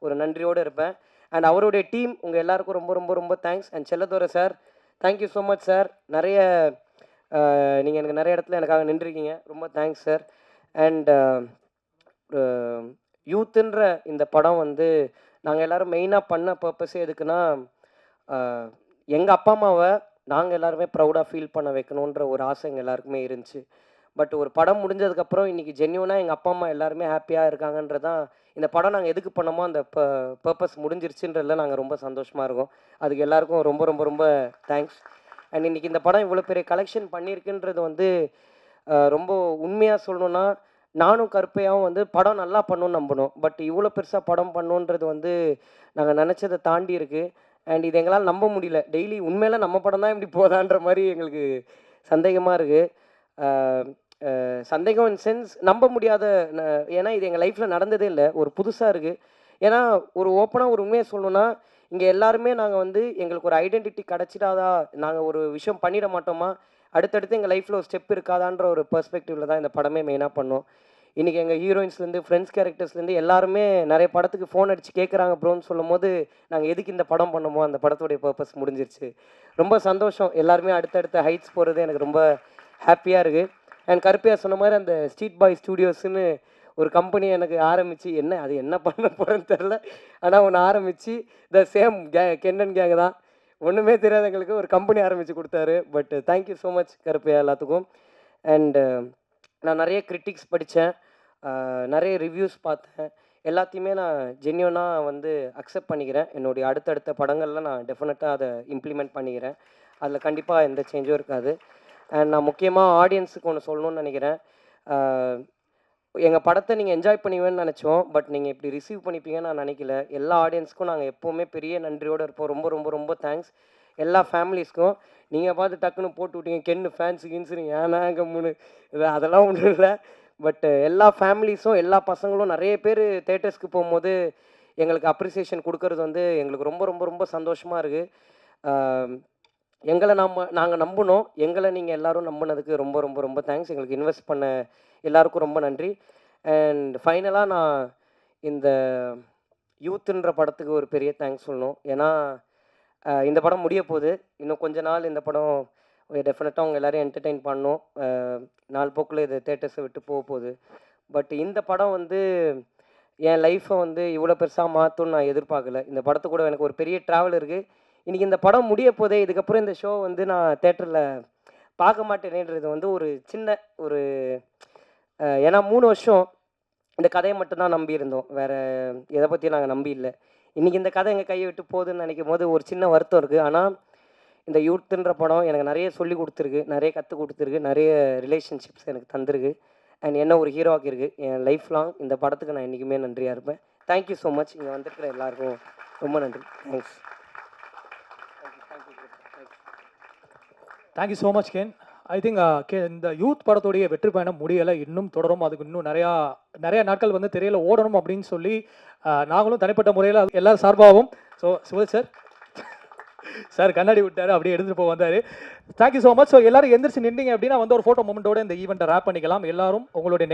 ஒரு நன்றியோடு இருப்பேன். அண்ட் அவருடைய டீம் உங்கள் எல்லாருக்கும் ரொம்ப ரொம்ப ரொம்ப thanks. And Sellathurai sir, thank you so much sir. நீங்கள் எனக்கு நிறைய இடத்துல எனக்காக நின்றுருக்கீங்க. ரொம்ப தேங்க்ஸ் சார். அண்ட் யூத்துன்ற இந்த படம் வந்து நாங்கள் எல்லோரும் மெயினாக பண்ண பர்பஸே எதுக்குன்னா, எங்கள் அப்பா அம்மாவை நாங்கள் எல்லாருமே ப்ரௌடாக ஃபீல் பண்ண வைக்கணுன்ற ஒரு ஆசை எங்கள் எல்லாருக்குமே இருந்துச்சு. பட் ஒரு படம் முடிஞ்சதுக்கப்புறம் இன்றைக்கி ஜென்யூனாக எங்கள் அப்பா அம்மா எல்லாருமே ஹாப்பியாக இருக்காங்கன்றதான் இந்த படம் நாங்கள் எதுக்கு பண்ணோமோ அந்த பர்பஸ் முடிஞ்சிருச்சுன்றதில் நாங்கள் ரொம்ப சந்தோஷமாக இருக்கோம். அதுக்கு எல்லாருக்கும் ரொம்ப ரொம்ப ரொம்ப தேங்க்ஸ். அண்ட் இன்றைக்கி இந்த படம் இவ்வளோ பெரிய கலெக்ஷன் பண்ணியிருக்குன்றது வந்து ரொம்ப உண்மையாக சொல்லணுன்னா, நானும் கருப்பையாகவும் வந்து படம் நல்லா பண்ணணும்னு நம்பணும். பட் இவ்வளோ பெருசாக படம் பண்ணணுன்றது வந்து நாங்கள் நினச்சதை தாண்டி இருக்குது. அண்ட் இது எங்களால் நம்ப முடியல. டெய்லி உண்மையில நம்ம படம் தான் இப்படி போதான்ற மாதிரி எங்களுக்கு சந்தேகமாக இருக்குது. சந்தேகம் இன் சென்ஸ் நம்ப முடியாத. ஏன்னா இது எங்கள் லைஃப்பில் நடந்ததே இல்லை, ஒரு புதுசாக இருக்குது. ஏன்னா ஒரு ஓப்பனாக ஒரு உண்மையை சொல்லணுன்னா, இங்கே எல்லாருமே நாங்கள் வந்து எங்களுக்கு ஒரு ஐடென்டிட்டி கிடச்சிடாதா, நாங்கள் ஒரு விஷயம் பண்ணிட மாட்டோமா அடுத்தடுத்து எங்கள் லைஃப்பில் ஒரு ஸ்டெப் இருக்காதான்ற ஒரு பெர்ஸ்பெக்டிவில் தான் இந்த படமே மெயினாக பண்ணோம். இன்றைக்கி எங்கள் ஹீரோயின்ஸ்லேருந்து ஃப்ரெண்ட்ஸ் கேரக்டர்ஸ்லேருந்து எல்லாருமே நிறைய படத்துக்கு ஃபோன் அடித்து கேட்குறாங்க ப்ரோன்னு சொல்லும் போது நாங்கள் எதுக்கு இந்த படம் பண்ணமோ அந்த படத்துடைய பர்பஸ் முடிஞ்சிருச்சு. ரொம்ப சந்தோஷம். எல்லாருமே அடுத்தடுத்த ஹைட்ஸ் போகிறது எனக்கு ரொம்ப ஹாப்பியாக இருக்குது. அண்ட் கருப்பையா சொன்ன மாதிரி அந்த ஸ்ட்ரீட் பாய் ஸ்டூடியோஸ்னு ஒரு கம்பெனி எனக்கு ஆரம்பித்து அது என்ன பண்ண போகிறேன்னு தெரில, ஆனால் ஒன்று ஆரம்பித்து த சேம் கென்னன் கேங் தான், ஒன்றுமே தெரியாத எங்களுக்கு ஒரு கம்பெனி ஆரம்பித்து கொடுத்தாரு. But thank you so much Karuppaiya எல்லாத்துக்கும். அண்டு நான் நிறைய கிரிட்டிக்ஸ் படித்தேன், நிறைய ரிவ்யூஸ் பார்த்தேன், எல்லாத்தையுமே நான் ஜென்யூனாக அக்செப்ட் பண்ணிக்கிறேன். என்னுடைய அடுத்தடுத்த படங்களில் நான் டெஃபினட்டாக அதை இம்ப்ளிமெண்ட் பண்ணிக்கிறேன். அதில் கண்டிப்பாக எந்த சேஞ்சும் இருக்காது. அண்ட் நான் முக்கியமாக ஆடியன்ஸுக்கு ஒன்று சொல்லணும்னு நினைக்கிறேன். எங்கள் படத்தை நீங்கள் என்ஜாய் பண்ணுவீங்கன்னு நினச்சோம், பட் நீங்கள் இப்படி ரிசீவ் பண்ணிப்பீங்கன்னு நான் நினைக்கல. எல்லா ஆடியன்ஸ்க்கும் நாங்கள் எப்போவுமே பெரிய நன்றியோடு இருப்போம். ரொம்ப ரொம்ப ரொம்ப தேங்க்ஸ். எல்லா ஃபேமிலிஸ்க்கும் நீங்கள் பார்த்து டக்குன்னு போட்டு விட்டீங்க கென்னு ஃபேன்ஸு கின்ஸுன்னு ஏன்னா கம்முன்னு அதெல்லாம் ஒன்றும் இல்லை. பட் எல்லா ஃபேமிலிஸும் எல்லா பசங்களும் நிறைய பேர் தேட்டர்ஸ்க்கு போகும்போது எங்களுக்கு அப்ரிசியேஷன் கொடுக்கறது எங்களுக்கு ரொம்ப ரொம்ப ரொம்ப சந்தோஷமாக இருக்குது. எங்களை நாங்கள் நம்பினோம், எங்களை நீங்கள் எல்லோரும் நம்பினதுக்கு ரொம்ப ரொம்ப ரொம்ப தேங்க்ஸ். எங்களுக்கு இன்வெஸ்ட் பண்ண எல்லாருக்கும் ரொம்ப நன்றி. அண்ட் ஃபைனலாக நான் இந்த யூத்துன்ற படத்துக்கு ஒரு பெரிய தேங்க்ஸ் சொல்லணும். ஏன்னா இந்த படம் முடிய போகுது, இன்னும் கொஞ்ச நாள் இந்த படம் டெஃபினட்டாக அவங்க எல்லோரும் என்டர்டெயின் பண்ணணும். நாள் போக்கில் இது தேட்டர்ஸை விட்டு போக போகுது. பட் இந்த படம் என் லைஃப்பை இவ்வளோ பெருசாக மாற்றும்னு நான் எதிர்பார்க்கல. இந்த படத்து கூட எனக்கு ஒரு பெரிய ட்ராவல் இருக்குது. இன்றைக்கி இந்த படம் முடிய போதே, இதுக்கப்புறம் இந்த ஷோ நான் தேட்டரில் பார்க்க மாட்டேனேன்றது ஒரு சின்ன ஒரு ஏன்னா 3 வருஷம் இந்த கதையை மட்டும்தான் நம்பியிருந்தோம், வேறு எதை பற்றியும் நாங்கள் நம்பி இல்லை. இன்றைக்கி இந்த கதை எங்கள் கையை விட்டு போகுதுன்னு நினைக்கும் போது ஒரு சின்ன வருத்தம் இருக்குது. ஆனால் இந்த யூத்துன்ற படம் எனக்கு நிறைய சொல்லி கொடுத்துருக்கு, நிறைய கற்றுக் கொடுத்துருக்கு, நிறைய ரிலேஷன்ஷிப்ஸ் எனக்கு தந்திருக்கு. அண்ட் என்ன ஒரு ஹீரோ ஆக்கியிருக்கு. என் லைஃப் லாங் இந்த படத்துக்கு நான் என்றைக்குமே நன்றியாக இருப்பேன். Thank you so much. இங்கே வந்திருக்கிற எல்லாருக்கும் ரொம்ப நன்றி. Thanks. Thank you so much can. I think இந்த யூத் படத்துடைய வெற்றி பயணம் முடியலை, இன்னும் தொடரும். அதுக்கு இன்னும் நிறைய நாட்கள் திரையில ஓடணும் அப்படின்னு சொல்லி நாங்களும் தனிப்பட்ட முறையில் எல்லாரும் சார்பாகவும் சிவல் சார் கண்ணாடி விட்டார், அப்படியே எடுத்துகிட்டு வந்தார். Thank you so much. ஸோ எல்லாரும் எந்திரிச்சு நின்றீங்க அப்படின்னா ஒரு ஃபோட்டோ மூமெண்ட்டோட இந்த ஈவெண்ட்டை ரேப் பண்ணிக்கலாம். எல்லாரும் உங்களுடைய